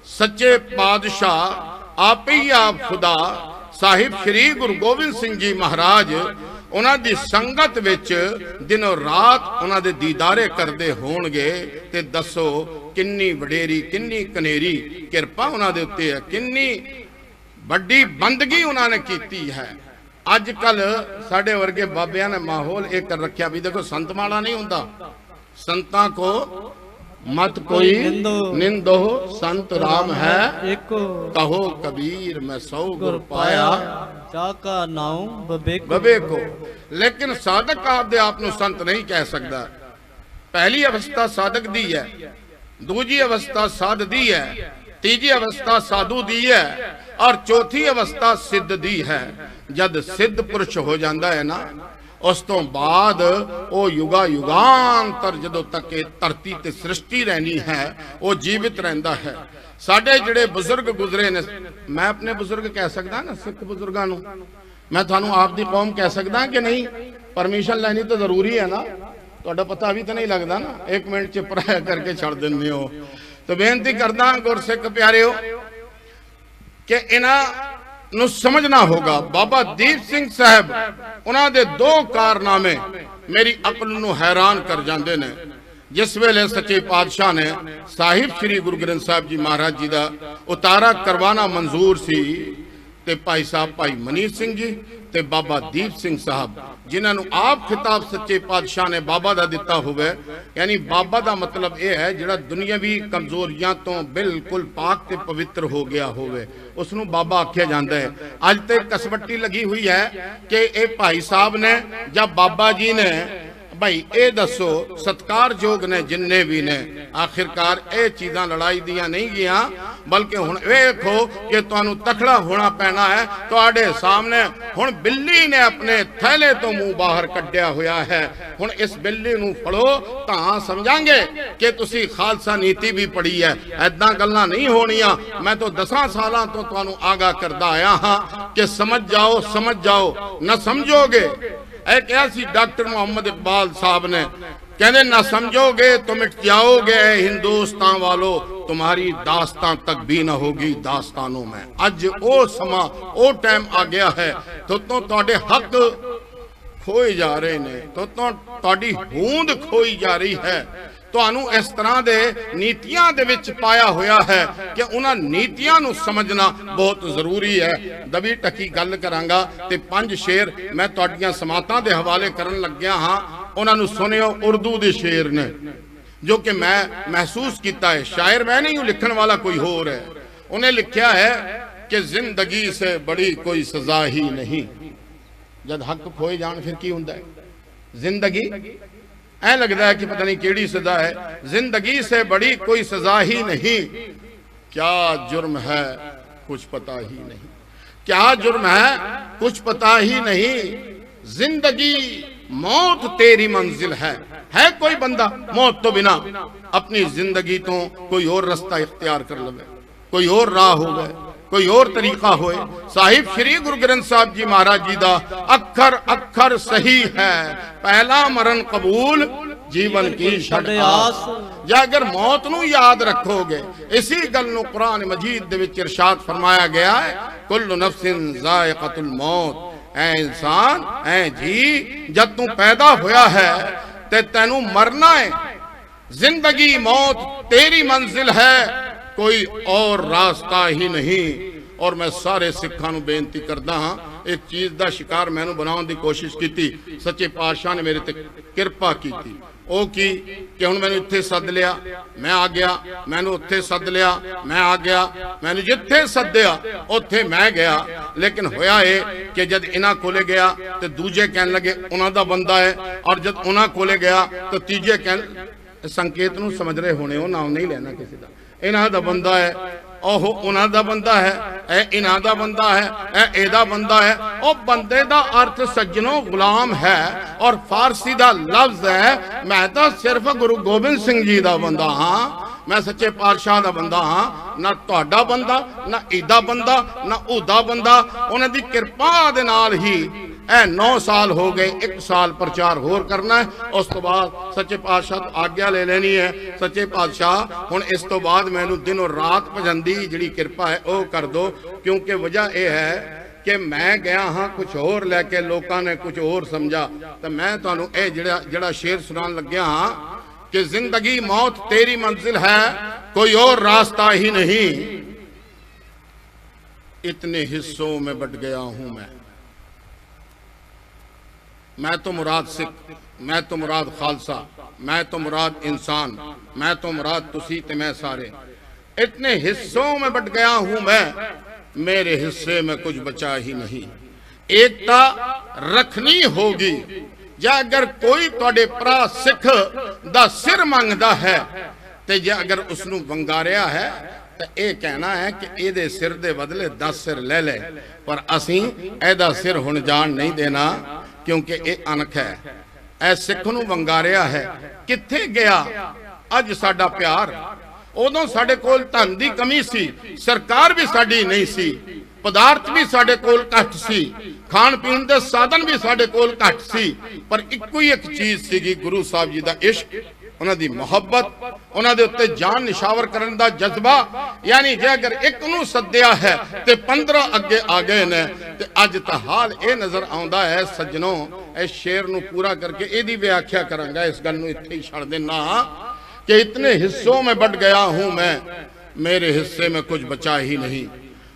सच्चे पातशाह आप ही आप खुदा साहिब श्री गुरु गोबिंद सिंह जी महाराज उन्हां दी संगत विच दिनों रात उन्हां दे दीदारे करदे होणगे ते दसो किन्नी वडेरी किन्नी कनेरी किरपा उन्हां दे उत्ते है, किन्नी ਵੱਡੀ ਬੰਦਗੀ ਉਹਨਾਂ ਨੇ ਕੀਤੀ ਹੈ। ਅੱਜ ਕੱਲ ਸਾਡੇ ਵਰਗੇ ਬਾਬਿਆਂ ਨੇ ਮਾਹੌਲ ਇਹ ਕਰ ਰੱਖਿਆ ਵੀ ਦੇਖੋ ਸੰਤ ਮਾੜਾ ਨਹੀਂ ਹੁੰਦਾ, ਸੰਤਾਂ ਕੋ मत कोई निंदो, संत राम है एको, कहो कबीर मैं सौ गुर पाया जाका नाम बबे को। लेकिन साधक आपदे आप नूं संत नहीं कह सकता। पहली अवस्था साधक दी है, दूजी अवस्था साध दी है, तीजी अवस्था साधु दी है और चौथी अवस्था सिद्ध दी है। जद सिद्ध पुरुष हो जाता है ना, उस तो बाद वो युगा युगांतर जदों तक ये धरती ते सृष्टि रहनी है वो जीवित रहता है। साडे जिहड़े बुजुर्ग गुजरे ने, मैं अपने बुजुर्ग कह सकदा ना, सिख बुजुर्गां नूं मैं तुहानूं आप दी कौम कह सकदा कि नहीं? परमिशन लैनी तो जरूरी है ना, तुहाडा पता भी तो नहीं लगता ना, एक मिनट चुप रह करके छड़ दिंदे हो। तो बेनती करदा गुरसिख प्यारिओ कि इन्हां ਨੂੰ ਸਮਝਣਾ ਹੋਗਾ। ਬਾਬਾ ਦੀਪ ਸਿੰਘ ਸਾਹਿਬ ਉਹਨਾਂ ਦੇ ਦੋ ਕਾਰਨਾਮੇ ਮੇਰੀ ਅਕਲ ਨੂੰ ਹੈਰਾਨ ਕਰ ਜਾਂਦੇ ਨੇ। ਜਿਸ ਵੇਲੇ ਸੱਚੇ ਪਾਤਸ਼ਾਹ ਨੇ ਸਾਹਿਬ ਸ੍ਰੀ ਗੁਰੂ ਗ੍ਰੰਥ ਸਾਹਿਬ ਜੀ ਮਹਾਰਾਜ ਜੀ ਦਾ ਉਤਾਰਾ ਕਰਵਾਣਾ ਮਨਜ਼ੂਰ ਸੀ ਤੇ ਭਾਈ ਸਾਹਿਬ ਭਾਈ ਮਨੀਸ਼ ਸਿੰਘ ਜੀ ਤੇ ਬਾਬਾ ਦੀਪ ਸਿੰਘ ਸਾਹਿਬ ਜਿਨ੍ਹਾਂ ਨੂੰ ਆਪ ਖਿਤਾਬ ਸੱਚੇ ਪਾਤਸ਼ਾਹ ਨੇ ਬਾਬਾ ਦਾ ਦਿੱਤਾ ਹੋਵੇ, यानी बाबा का मतलब यह है जिहड़ा दुनियावी कमजोरियां तो बिल्कुल पाक ते पवित्र हो गया होवे उसनूं बाबा आख्या जाता है। अज तो कसवट्टी लगी हुई है कि ये भाई साहब ने या बाबा जी ने भाई ये दसो सत्कारयोग ने जिन्ने भी ने, आखिरकार ये चीज़ां लड़ाई दियां नहीं गईयां, बल्कि हुण वेखो कि तुहानूं तकड़ा होना पैना है। तुहाडे सामने हुण बिल्ली ने अपने थैले तो मुंह बाहर कड्डिया होया है, हुण इस बिल्ली नूं फड़ो तां समझांगे कि तुसीं खालसा नीति भी पढ़ी है। ऐदां गल्लां नहीं होणियां। मैं तो 10 सालां तो तुहानूं आगाह करदा आया हां कि समझ जाओ न समझोगे। ऐ क्या सी डॉक्टर मोहम्मद इकबाल साहब ने, कहते ना समझोगे तो मिट जाओगे हिंदुस्तान वालों, तुम्हारी दास्तां तक भी न होगी दास्तानों में। अज ओ समा ओ टाइम आ गया है तो तुहाडे हक खोए जा रहे ने, तो तुहाडी होंद खोई जा रही है। ਤੁਹਾਨੂੰ इस तरह के नीतियां दे विच पाया होया है कि उन्हां नीतियां नूं समझना बहुत जरूरी है। दबी टकी गल करांगा ते 5 शेर मैं तुहाडीआं समातां दे हवाले करन लग्या हां। उन्हां नूं सुनियो, उर्दू दे शेर ने जो कि मैं महसूस किया है। शायर मैं नहीं हूं, लिखण वाला कोई होर है। उन्हें लिखा है कि जिंदगी से बड़ी कोई सजा ही नहीं। जब हक खोए जान फिर की हुंदा है? जिंदगी ऐ लगता है कि पता नहीं केड़ी सजा है। जिंदगी से बड़ी कोई सजा ही नहीं, क्या जुर्म है कुछ पता ही नहीं, क्या जुर्म है कुछ पता ही नहीं। जिंदगी मौत तेरी मंजिल है कोई बंदा मौत तो बिना अपनी जिंदगी तो कोई और रास्ता इख्तियार कर लवे, कोई और राह हो गए, कोई और तरीका होए। साहिब श्री गुरु ग्रंथ साहब जी महाराज जी दा अखर अखर सही है, पहला मरण कबूल जीवन की छड़ आस। या अगर मौत नूं याद रखोगे, इसी गल नूं कुरान मजीद दे विच इरशाद फरमाया गया है, कुल्लु नफ्सिन ज़ाइक़तुल मौत। ऐ इंसान, ऐ जी, जब तू पैदा होया है ते तैनू मरना है। जिंदगी मौत तेरी मंजिल है, कोई और रास्ता ही नहीं। और मैं सारे सिखां नूं बेनती करदा हां, एक चीज़ का शिकार मैनू बनाने की कोशिश की। सच्चे पातशाह ने मेरे ते किरपा की। वो की कि हुण मैनू इत्थे सद लिया, मैं आ गया, मैनू उत्थे सद लिया, मैं आ गया, मैनू जिथे सद्या उत्थे मैं गया। लेकिन होया ये कि जब इन्हां कोले गया तो दूजे कहन लगे उन्हां दा बंदा है, और जब उन्हां कोले गया तो तीजे कहन, संकेत नूं समझ रहे होने हो, नाम नहीं लेना किसी का, इन्हां दा बंदा है, ओह उन्हां दा बंदा है, ए इन्हां दा बंदा है, ए एदा बंदा है। ओ बंदे दा अर्थ सज्जनों गुलाम है, और फारसी दा लफ्ज है मैं तो सिर्फ गुरु गोबिंद सिंह जी दा बंदा हाँ, मैं सच्चे पातशाह दा बंदा हाँ, ना तुहाडा बंदा, ना इदा बंदा, ना उदा बंदा। उन्हां दी किरपा दे नाल ही 9 साल हो गए, 1 साल प्रचार होर करना है, उस तो बाद सच्चे पातशाह तो आज्ञा ले लेनी है। सच्चे पातशाह हुण इस तो बाद मैनू दिनों रात भजन दी जिहड़ी किरपा है वह कर दो, क्योंकि वजह यह है कि मैं गया हाँ कुछ होर लैके, लोगों ने कुछ होर समझा। तो मैं तुहानू ये जिहड़ा शेर सुनान लग्या हाँ कि जिंदगी मौत तेरी मंजिल है, कोई और रास्ता ही नहीं। इतने हिस्सों में बट गया हूं मैं तो मुराद सिख, मैं तो मुराद खालसा, मैं तो मुराद इंसान, मैं तो मुराद तुसी ते मैं सारे। इतने हिस्सों में बट गया हूं मैं, मेरे हिस्से में कुछ बचा ही नहीं। एकता रखनी होगी। ਜਾਂ अगर कोई ਤੁਹਾਡੇ ਭਰਾ ਸਿੱਖ ਦਾ ਸਿਰ ਮੰਗਦਾ ਹੈ ਤੇ ਜੇ ਅਗਰ ਉਸ ਨੂੰ ਵੰਗਾਰਿਆ ਹੈ ਤਾਂ ਇਹ ਕਹਿਣਾ ਹੈ ਕਿ ਇਹਦੇ ਸਿਰ ਦੇ ਬਦਲੇ 10 ਸਿਰ ਲੈ ਲੈ, ਪਰ ਅਸੀਂ ਇਹਦਾ ਸਿਰ ਹੁਣ ਜਾਣ ਨਹੀਂ ਦੇਣਾ, ਕਿਉਂਕਿ ਇਹ ਅਣਖ ਹੈ। ਇਹ ਸਿੱਖ ਨੂੰ ਵੰਗਾਰਿਆ ਹੈ, ਕਿੱਥੇ ਗਿਆ ਅੱਜ ਸਾਡਾ ਪਿਆਰ? ਉਦੋਂ ਸਾਡੇ ਕੋਲ ਧਨ ਦੀ ਕਮੀ ਸੀ, ਸਰਕਾਰ ਵੀ ਸਾਡੀ ਨਹੀਂ ਸੀ, पदार्थ भी साडे कोल घट सी, खान पीन दे साधन भी साडे कोल घट सी, पर इक्को ही एक चीज सीगी, गुरु साहब जी दा इश्क, उन्हां दी मोहब्बत, उन्हां दे उत्ते जान निशावर करन दा जज्बा। यानी जे अगर एक नूं सद्दिया है ते 15 अगे आ गए ने। ते अज तां हाल ये नजर आउंदा है सज्जनों, इस शेर नूं पूरा करके इहदी व्याख्या करांगा, इस गल नूं इत्थे ही छड़ देना कि इतने हिस्सों में बट गया हूं मैं, मेरे हिस्से में कुछ बचा ही नहीं।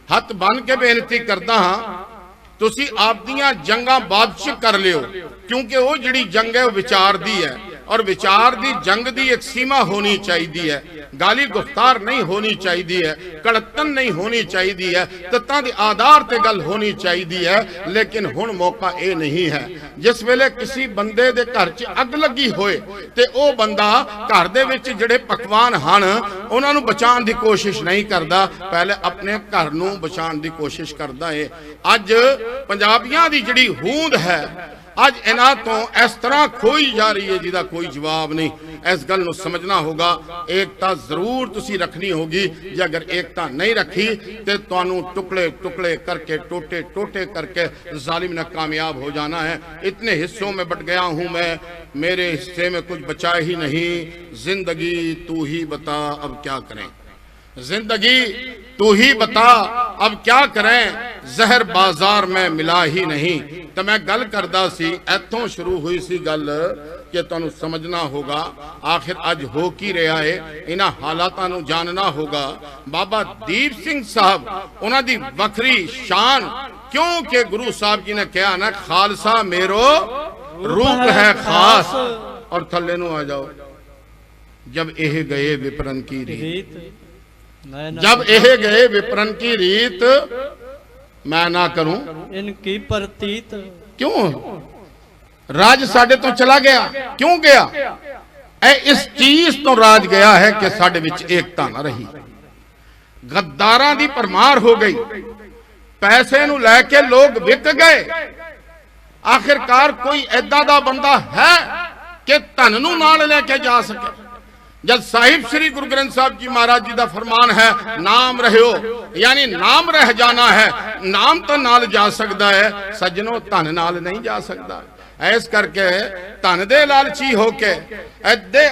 हथ बन के बेनती करता हाँ, तुसी आप दियां जंगां बादश कर लियो, क्योंकि वो जिहड़ी जंग है वो विचार दी है, और विचार दी जंग दी एक सीमा होनी चाहिए है। गाली गुफ्तार नहीं होनी चाहिए है, कड़तन नहीं होनी चाहिए है, तत्तां दे आधार ते गल होनी चाहिए है। लेकिन हुण मौका ये नहीं है, जिस वेले किसी बंदे दे घर च अग लगी होए ते ओ बंदा घर दे विच जिहड़े पकवान हन उन्हां नूं बचाउण दी कोशिश नहीं करदा, पहले अपने घर नूं बचाउण दी कोशिश करदा है। अज पंजाबियां दी जिहड़ी हूंद है अज इन्हां तो इस तरह खोई जा रही है जिहदा कोई जवाब नहीं। इस गल नूं समझना होगा, एकता जरूर तुसी रखनी होगी। जे अगर एकता नहीं रखी तो तुहानूं टुकड़े टुकड़े करके, टोटे टोटे करके जालिम ने कामयाब हो जाना है। इतने हिस्सों में बट गया हूं मैं, मेरे हिस्से में कुछ बचा ही नहीं। जिंदगी तू ही बता अब क्या करें, जिंदगी तू ही बता अब क्या करें, जहर बाजार में मिला ही नहीं। तो मैं गल करदा सी, इत्थों शुरू हुई सी गल कि तुहानूं समझना होगा आखिर अज हो की रहा है, इन्हां हालातां नूं जानना होगा। बाबा दीप सिंह साहब उन्हां दी वखरी शान, क्योंकि गुरु साहब जी ने कहा ना, खालसा मेरो रूप है खास। और थल्ले नूं आ जाओ, जब एह गए विपरन की रीत, जब एह गए विपरन की रीत, मैं ना करूं इनकी प्रतीत। क्यों राज साडे तो चला गया, क्यों गया? इस चीज तो राज गया है कि साडे विच एकता ना रही, गद्दारां दी परमार हो गई, पैसे नूं लैके लोग विक गए। आखिरकार कोई ऐदा दा बंदा है कि धन नूं नाल लेके जा सके? जब साहिब श्री गुरु ग्रंथ साहब जी महाराज जी का फरमान है, नाम रहो, यानी नाम रह जाना है। नाम तो नाल जा सकता है सज्जनों, धन नाल नहीं जा सकता। इस करके धन दे लालची होके एडे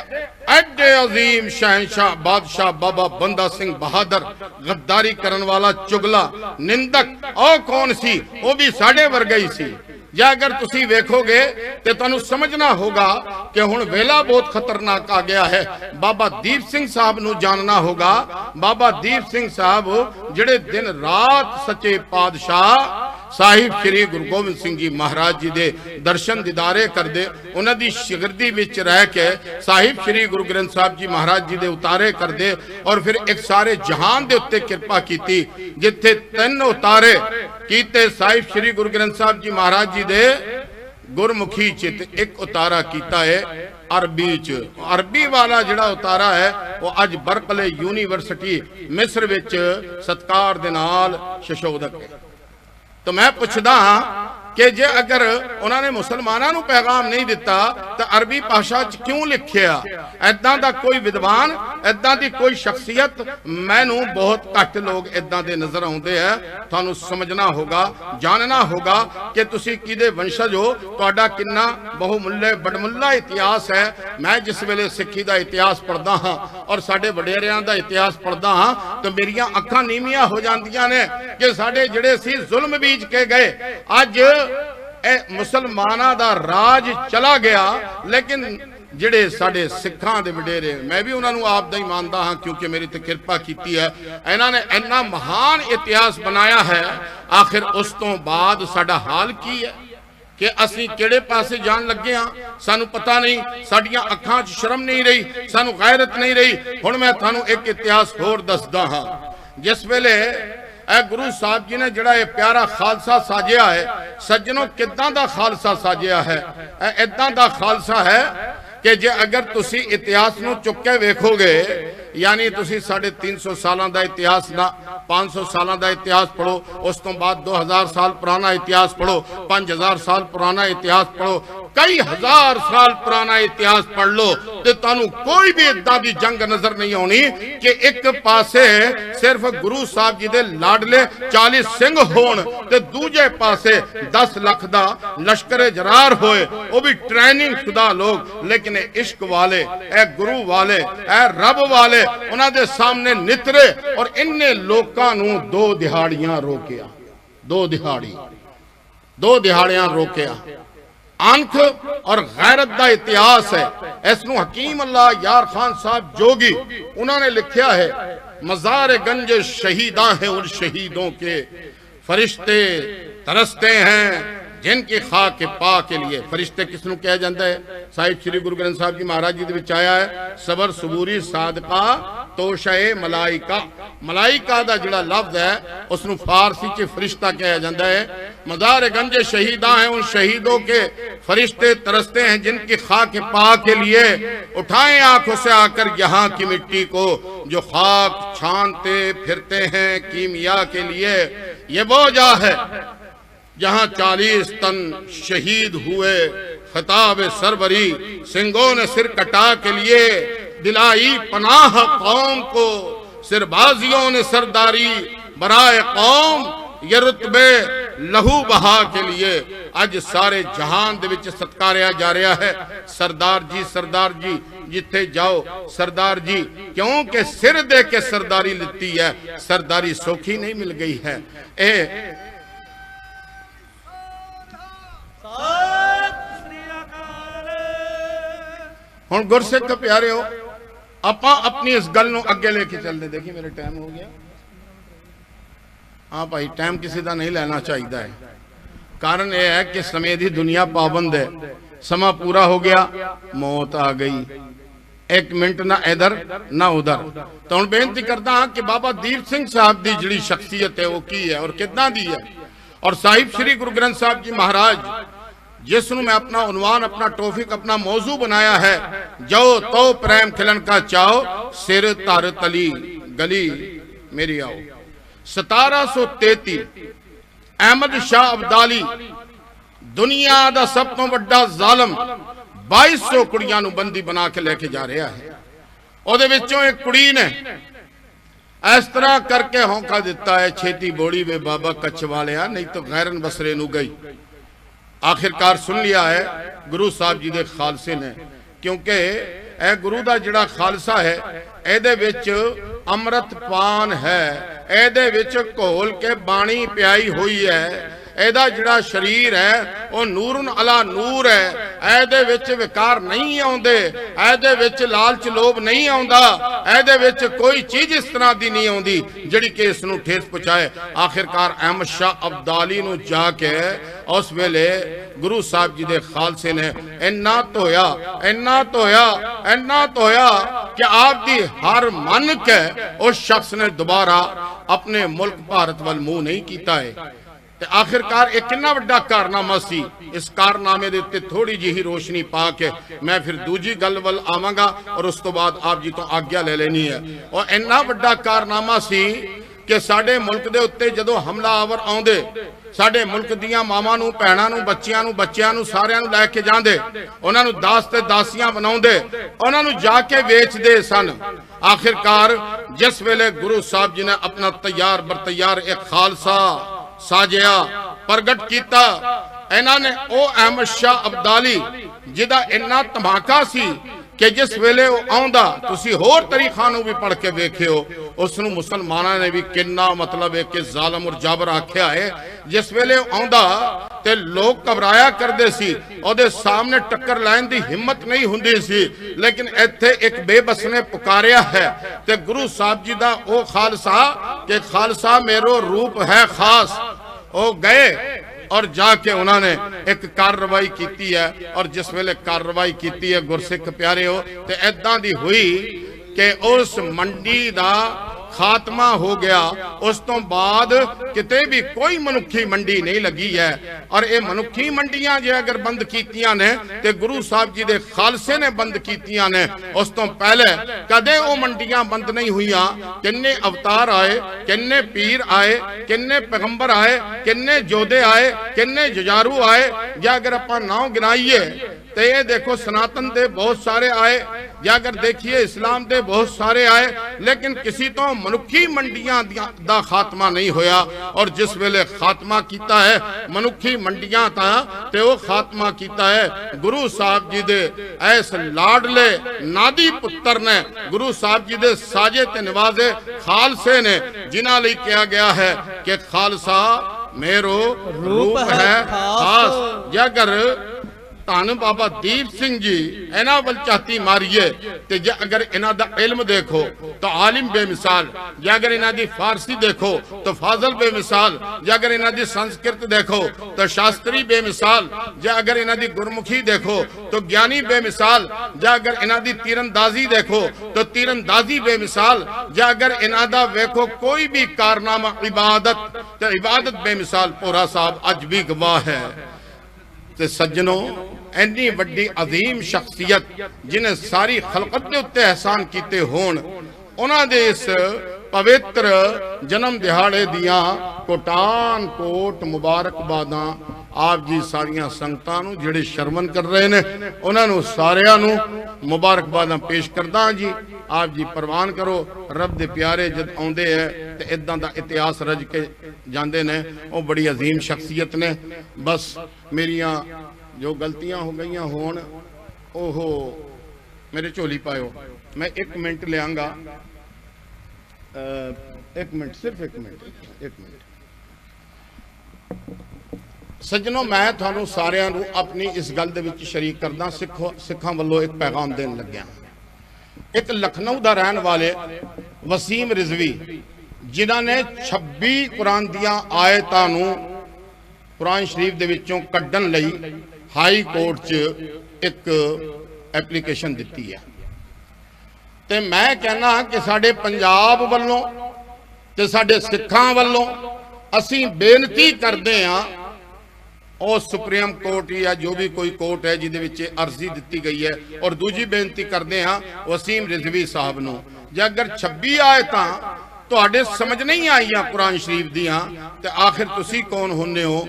अजीम शहनशाह बादशाह बाबा बंदा सिंह बहादुर गद्दारी करन वाला चुगला निंदक और कौन सी, वो भी साढ़े वर्गा ही सी। या अगर तुसी वेखोगे तो तुहानूं समझना होगा कि हुण वेला बहुत खतरनाक आ गया है। बाबा दीप सिंह साहब नूं जानना होगा। बाबा दीप सिंह साहब जिहड़े दिन रात सच्चे पातशाह साहिब श्री गुरु गोबिंद सिंह जी महाराज जी दे दर्शन दीदारे करदे, उन्हां दी शिगरदी विच रह के साहिब श्री गुरु ग्रंथ साहब जी महाराज जी दे उतारे करदे, और फिर एक सारे जहान दे उत्ते किरपा कीती, जिथे 3 उतारे कीते साहिब श्री गुरु ग्रंथ साहब जी महाराज जी दे गुरमुखी चित, एक उतारा कीता है अरबी च। अरबी वाला जिहड़ा उतारा है वो अज बरकले यूनीवर्सिटी मिस्र विच सत्कार दे नाल शशोधक है। तो मैं पुछदा हाँ कि जे अगर उन्होंने मुसलमानों नूं पैगाम नहीं दिता तो अरबी भाषा च क्यों लिखिया? ऐदां दा कोई विद्वान, ऐदां दी कोई शख्सियत मैनू बहुत घट लोग ऐदां दे नजर आउंदे है। तुहानूं समझना होगा, जानना होगा कि तुसी किहदे वंशज हो, तुहाडा किन्ना बहुमुल्ले बड़मुल्ला इतिहास है। मैं जिस वेले सिक्खी दा इतिहास पढ़दा हाँ और साडे वडेरियां दा इतिहास पढ़दा हाँ तो मेरियां अखां नीवियां हो जांदियां ने कि साडे जिहड़े सी जुल्म बीज के गए, अज मुसलमाना दा राज चला गया, लेकिन ਜਿਹੜੇ ਸਾਡੇ ਸਿੱਖਾਂ ਦੇ ਵਡੇਰੇ, ਮੈਂ ਵੀ ਉਹਨਾਂ ਨੂੰ ਆਪ ਦਾ ਹੀ ਮੰਨਦਾ ਹਾਂ ਕਿਉਂਕਿ ਮੇਰੀ ਤੇ ਕਿਰਪਾ ਕੀਤੀ ਹੈ। ਇਹਨਾਂ ਨੇ ਇੰਨਾ ਮਹਾਨ ਇਤਿਹਾਸ ਬਣਾਇਆ ਹੈ। ਆਖਿਰ ਉਸ ਤੋਂ ਬਾਅਦ ਸਾਡਾ ਹਾਲ ਕੀ ਹੈ ਕਿ ਅਸੀਂ ਕਿਹੜੇ ਪਾਸੇ ਜਾਣ ਲੱਗੇ ਹਾਂ, ਸਾਨੂੰ ਪਤਾ ਨਹੀਂ। ਸਾਡੀਆਂ ਅੱਖਾਂ 'ਚ ਸ਼ਰਮ ਨਹੀਂ ਰਹੀ, ਸਾਨੂੰ ਗੈਰਤ ਨਹੀਂ ਰਹੀ। ਹੁਣ ਮੈਂ ਤੁਹਾਨੂੰ ਇੱਕ ਇਤਿਹਾਸ ਹੋਰ ਦੱਸਦਾ ਹਾਂ। ਜਿਸ ਵੇਲੇ ਇਹ ਗੁਰੂ ਸਾਹਿਬ ਜੀ ਨੇ ਜਿਹੜਾ ਇਹ ਪਿਆਰਾ ਖਾਲਸਾ ਸਾਜਿਆ ਹੈ, ਸੱਜਣੋ ਕਿੱਦਾਂ ਦਾ ਖਾਲਸਾ ਸਾਜਿਆ ਹੈ। ਇਹ ਇਦਾਂ ਦਾ ਖਾਲਸਾ ਹੈ ਕਿ ਜੇ ਅਗਰ ਤੁਸੀਂ ਇਤਿਹਾਸ ਨੂੰ ਚੁੱਕ ਕੇ ਵੇਖੋਗੇ, यानी तुसी 350 सालों का इतिहास ना 500 सालों का इतिहास पढ़ो, उस तो बाद 2000 साल पुराना इतिहास पढ़ो, 5000 साल पुराना इतिहास पढ़ो, कई हजार साल पुराना इतिहास पढ़ लो तो तुहानू कोई भी इदां दी जंग नजर नहीं आनी कि एक पासे सिर्फ गुरु साहब जी दे लाडले 40 सिंह होण ते दूजे पासे 10 लाख दा लश्कर जरार होए, वो भी ट्रेनिंग शुदा लोग, लेकिन इश्क वाले, ए गुरु वाले, ए रब वाले उन्हां दे सामने नितरे और इन्ने लोकां नू दो दिहाड़ियां रोकिया, दो दिहाड़ियां रोकिया। आंख और गैरत का इतिहास है। इसनू हकीम अल्लाह यार खान साहब जोगी उन्होंने लिखा है, मज़ार गंज शहीदा है उन शहीदों के फरिश्ते तरसते हैं जिनकी खाक पा के लिए। फरिश्ते किसनू कहा जाता है? साहिब श्री गुरु ग्रंथ साहब जी महाराज जी दे विच आया है, सबर सबूरी सादका तोशे मलाइका। मलाइका दा जिहड़ा लफ्ज़ है उसनू फारसी च फरिश्ता कहा जाता है। मज़ार गंज शहीदा हैं उन शहीदों के फरिश्ते तरसते हैं जिनकी खाक पा के लिए। उठाएं आंखों से आकर यहाँ की मिट्टी को जो खाक छानते फिरते हैं कीमिया के लिए। ये वो जा है जहां 40 तन शहीद हुए, खिताब सरवरी सिंगों ने सिर कटा के लिए दिलाई पनाह कौम को, सिरबाजियों ने सरदारी बराए कौम, ये रुतबे लहू बहा के लिए। अज सारे जहान दे विच सत्कारिया जा रहा है, सरदार जी जिथे जाओ सरदार जी, क्योंकि सिर दे के सरदारी लिती है, सरदारी सौखी नहीं मिल गई है। ए हुण गुरसिख प्यारे हो, आप अपनी इस गल नूं अगे लेके चलते। देखिए मेरा टाइम हो गया। हाँ भाई, टाइम किसी का नहीं लेना चाहिए है। कारण यह है कि समय की दुनिया पाबंद है, समा पूरा हो गया मौत आ गई, एक मिनट ना इधर ना उधर। तो हुण बेनती करता हाँ कि बाबा दीप सिंह साहब की जिहड़ी शख्सियत है वो की है और कितना दी है। और साहिब श्री गुरु ग्रंथ साहब जी महाराज जिसनू मैं अपना उन्वान, अपना टॉपिक, अपना मौजू बनाया है, जाओ तो प्रेम खिलन का चाओ, सिर तर तली गली मेरी आओ। 1733 अहमद शाह अब्दाली दुनिया का सब तो बड़ा जालम 2200 कुड़ियां नू बंदी बना के लेके जा रहा है। ओदे विचों एक कुड़ी ने इस तरह करके होंका दिता है, छेती बोड़ी वे बाबा कच्छ वालिया, नहीं तो गैरन बसरे नू गई। आखिरकार सुन लिया है गुरु साहब जी दे खालसे ने, क्योंकि ए गुरु दा जिहड़ा खालसा है एदे विच अमृत पान है, एदे विच घोल के बाणी प्याई हुई है। एदा जिहड़ा शरीर है वो नूरन अला नूर है, एदे विच विकार नहीं आउंदे, एदे विच लालच लोभ नहीं आउंदा, एदे विच कोई चीज इस तरह दी नहीं आउंदी जिहड़ी कि इस नूं ठेस पहुंचाए। आखिरकार अहमद शाह अब्दाली नूं जाके उस वेले गुरु साहब जी दे खालसे ने इन्ना धोया, इन्ना धोया, इन्ना धोया कि आप दी हर मन के उस शख्स ने दोबारा अपने मुल्क भारत वाल मुंह नहीं कीता है। आखिरकार एक कितना बड़ा कारनामा सी। इस कारनामे दे उत्ते थोड़ी जी ही रोशनी पा के मैं फिर दूजी गल वल आवांगा और उस तो बाद आप जी तो आज्ञा ले लेनी है। और इन्ना बड़ा कारनामा सी कि साडे मुल्क दे उत्ते जदों हमलावर आउंदे, साडे मुल्क दियां मावां नूं, भैणां नूं, बच्चियां नूं सारियां नूं लैके जांदे, उन्हां नूं दास ते दासियां बनाउंदे, उन्हां नूं जाके वेचदे सन। आखिरकार जिस वेले गुरु साहब जी ने अपना तैयार बर तैयार एक खालसा साजिया प्रगट किया, इन्हां ने ओ अहमद शाह अब्दाली जिहदा इन्ना धमाका सी कि जिस वेले वो आउंदा, तुसी होर तरीखां नूं भी पढ़ के वेखियो, उसनूं मुसलमानां ने भी किन्ना मतलब एक जालम और जाबर आख्या है। जिस वेले वो आउंदा ਤੇ ਲੋਕ ਘਬਰਾਇਆ ਕਰਦੇ ਸੀ, ਉਹਦੇ ਸਾਹਮਣੇ ਟੱਕਰ ਲੈਣ ਦੀ ਹਿੰਮਤ ਨਹੀਂ ਹੁੰਦੀ ਸੀ। ਲੇਕਿਨ ਇੱਥੇ ਇੱਕ ਬੇਬਸ ਨੇ ਪੁਕਾਰਿਆ ਹੈ ਤੇ ਗੁਰੂ ਸਾਹਿਬ ਜੀ ਦਾ ਉਹ ਖਾਲਸਾ ਕਿ ਖਾਲਸਾ मेरो रूप है खास, ਉਹ ਗਏ और जाके उन्होंने एक कार्रवाई की है। और जिस वेले कार्रवाई की है गुरसिख प्यारे हो तो इदां दी हुई कि उस मंडी दा खात्मा हो गया। उस तो बाद किते भी कोई मनुखी मंडी नहीं लगी है। और ये मनुखी मंडियां जो अगर बंद कीतियां ने ते गुरु साहब जी दे खालसे ने बंद कीतियां ने। उस तो पहले कदे वो मंडियां बंद नहीं हुईयां। किन्ने अवतार आए, किन्ने पीर आए, किन्ने पैगंबर आए, किन्ने जोधे आए, किन्ने जुजारू आए। या अगर आप नाम गिनाइए तो ये देखो सनातन दे बहुत सारे आए, या अगर देखिए इस्लाम दे बहुत सारे आए, लेकिन किसी तो मनुखी मंडियां दा खात्मा नहीं होया। और जिस वेले खात्मा कीता है मनुखी मंडियां दा ते वो खात्मा कीता है गुरु साहब जी दे ऐस लाडले नादी पुत्र ने, गुरु साहब जी दे साजे ते नवाजे खालसे ने, जिन्हां लई कहा गया है कि खालसा मेरो रूप है खास। जगर धन बाबा दीप सिंह जी इन्हां वल झाती मारीए ते जे अगर इन्हां दा इल्म देखो तो आलिम बेमिसाल, जे अगर इन्हां दी फारसी देखो तो फाजल बेमिसाल, जे अगर इन्हां दी संस्कृत देखो तो शास्त्री बेमिसाल, जे अगर इन्हां दी गुरमुखी देखो तो ज्ञानी बेमिसाल, जे अगर इन्हां दी तीरंदाजी देखो तो तीरंदाजी बेमिसाल, जे अगर इन्हां दा वेखो कोई भी कारनामा इबादत तो इबादत बेमिसाल। पोरा साहब अज भी गवाह है। ते सज्जनों इन्नी वड्डी अजीम शख्सियत जिन्हें सारी खलकत के उत्ते एहसान किए होण, उन्हां दे इस पवित्र जन्म दिहाड़े दियां कोटान कोट मुबारकबादां आप जी सारियां संगतां नूं जिहड़े शरमन कर रहे ने उन्हां नूं सारियां नूं मुबारकबादां पेश करदा जी। आप जी परवान करो, रब दे प्यारे जद आउंदे है ते इदां दा इतिहास रज के जांदे ने, वो बड़ी अजीम शख्सियत ने। बस मेरियां जो गलतियां हो गई होण ओहो मेरे झोली पायो। मैं 1 मिनट लियांगा, 1 मिनट, सिर्फ 1 मिनट। सज्जनों मैं थानू सारियां नू अपनी इस गल दे विच शरीक करदा। सिखां वल्लों एक पैगाम देन लग्या। एक लखनऊ दा रहन वाले वसीम रिजवी जिन्हां ने 26 कुरान दियां आयतां नू कुरान शरीफ दे विचों कड्डण लई हाई कोर्ट च एक एप्लीकेशन दित्ती है। ते मैं कहना कि साडे पंजाब वल्लों ते साडे सिखां वल्लों असीं बेनती करदे हां और सुप्रीम कोर्ट या जो भी कोई कोर्ट है जिहदे विच अर्जी दी गई है। और दूजी बेनती करते हैं वसीम रिजवी साहब नूं, जे अगर 26 आयतां तुहाडे समझ नहीं आईयां कुरान शरीफ दियां ते आखिर तुसी कौन हुंदे हो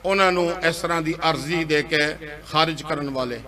उन्हां नूं इस तरह की अर्जी दे के खारिज करन वाले।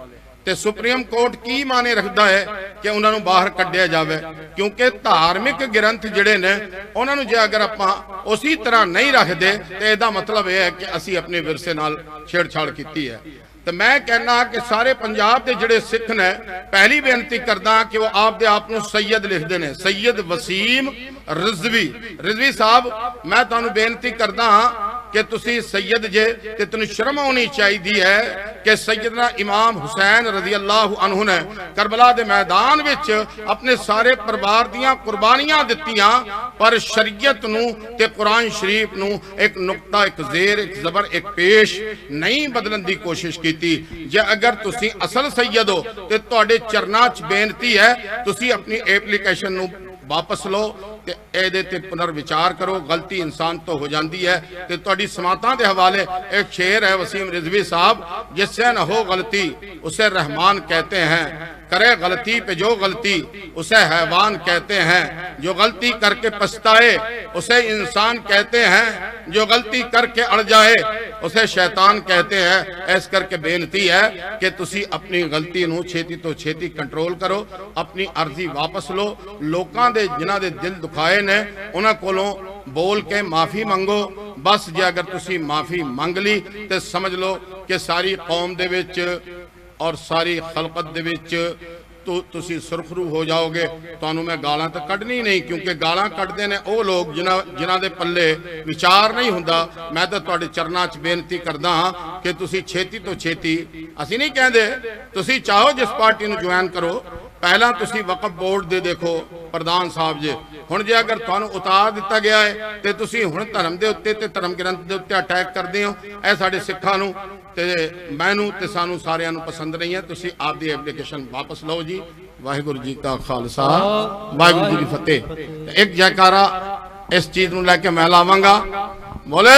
ते सुप्रीम कोर्ट की माने रखता है कि उन्होंने बाहर कढ़िया जाए, क्योंकि धार्मिक ग्रंथ जिहड़े ने उन्होंने जे अगर आपां उसी तरह नहीं रखते तो इसका मतलब यह है कि असी अपने विरसे नाल छेड़छाड़ की है। तो मैं कहना कि सारे पंजाब के जिहड़े सिख ने पहली बेनती करदा कि वो आप दे आप नूं सैयद लिखते हैं, सैयद वसीम रिजवी साहब मैं तुहानूं बेनती करदा हाँ कि तुसी सैयद जे ते तुहानूं शर्म होनी चाहिए है कि सैयदना इमाम हुसैन रजी अल्लाह अन्हु ने करबला दे मैदान विच अपने सारे परिवार दियां कुर्बानियां दित्तियां, पर शरीयत नूं ते कुरान शरीफ नूं एक नुक्ता, एक जेर, एक जबर, एक पेश नहीं बदलण दी कोशिश की। जे अगर तुसी असल सैयद हो ते तुहाडे चरनां च बेनती है तुसी अपनी एप्लीकेशन नूं वापस लो ते एदे ते पुनर्विचार करो। गलती इंसान तो हो जाती है। ते तुहाडी समातां दे हवाले एक शेर है वसीम रिजवी साहब, जिससे न हो गलती उसे रहमान कहते हैं, करे गलती पे जो गलती उसे हैवान कहते हैं, जो गलती करके पछताए उसे इंसान कहते हैं, जो गलती करके अड़ जाए उसे शैतान कहते हैं। ऐस करके बेनती है कि तुसी अपनी गलती नूं छेती तो छेती कंट्रोल करो, अपनी अर्जी वापस लो। लोकां दे जिन्हां दे दिल दुखाए ने उन्हां कोलों बोल के माफ़ी मंगो। बस जे अगर तुसी माफ़ी मंग ली तो समझ लो कि सारी कौम दे विच और सारी खलकत दे विच ਤੁਸੀਂ ਸੁਰਖਰੂ ਹੋ ਜਾਓਗੇ। ਤੁਹਾਨੂੰ ਮੈਂ ਗਾਲਾਂ ਤਾਂ ਕੱਢਣੀ ਨਹੀਂ, ਕਿਉਂਕਿ ਗਾਲਾਂ ਕੱਢਦੇ ਨੇ ਉਹ ਲੋਕ ਜਿਨ੍ਹਾਂ ਦੇ ਪੱਲੇ ਵਿਚਾਰ ਨਹੀਂ ਹੁੰਦਾ। ਮੈਂ ਤਾਂ ਤੁਹਾਡੇ ਚਰਨਾਂ 'ਚ ਬੇਨਤੀ ਕਰਦਾ ਹਾਂ ਕਿ ਤੁਸੀਂ ਛੇਤੀ ਤੋਂ ਛੇਤੀ, ਅਸੀਂ ਨਹੀਂ ਕਹਿੰਦੇ ਤੁਸੀਂ ਚਾਹੋ ਜਿਸ ਪਾਰਟੀ ਨੂੰ ਜੁਆਇਨ ਕਰੋ, ਪਹਿਲਾਂ ਤੁਸੀਂ ਵਕਫ ਬੋਰਡ ਦੇ ਦੇਖੋ ਪ੍ਰਧਾਨ ਸਾਹਿਬ ਜੇ। ਹੁਣ ਜੇ ਅਗਰ ਤੁਹਾਨੂੰ ਉਤਾਰ ਦਿੱਤਾ ਗਿਆ ਹੈ ਤੇ ਤੁਸੀਂ ਹੁਣ ਧਰਮ ਦੇ ਉੱਤੇ ਤੇ ਧਰਮ ਗ੍ਰੰਥ ਦੇ ਉੱਤੇ ਅਟੈਕ ਕਰਦੇ ਹੋ, ਇਹ ਸਾਡੇ ਸਿੱਖਾਂ ਨੂੰ ਤੇ ਮੈਨੂੰ ਤੇ ਸਾਨੂੰ ਸਾਰਿਆਂ ਨੂੰ ਪਸੰਦ ਨਹੀਂ ਹੈ। ਤੁਸੀਂ ਆਪਦੀ ਐਪਲੀਕੇਸ਼ਨ ਵਾਪਸ ਲਓ ਜੀ। ਵਾਹਿਗੁਰੂ ਜੀ ਕਾ ਖਾਲਸਾ, ਵਾਹਿਗੁਰੂ ਜੀ ਦੀ ਫਤਿਹ। ਇੱਕ ਜੈਕਾਰਾ ਇਸ ਚੀਜ਼ ਨੂੰ ਲੈ ਕੇ ਮੈਂ ਲਾਵਾਂਗਾ, ਬੋਲੇ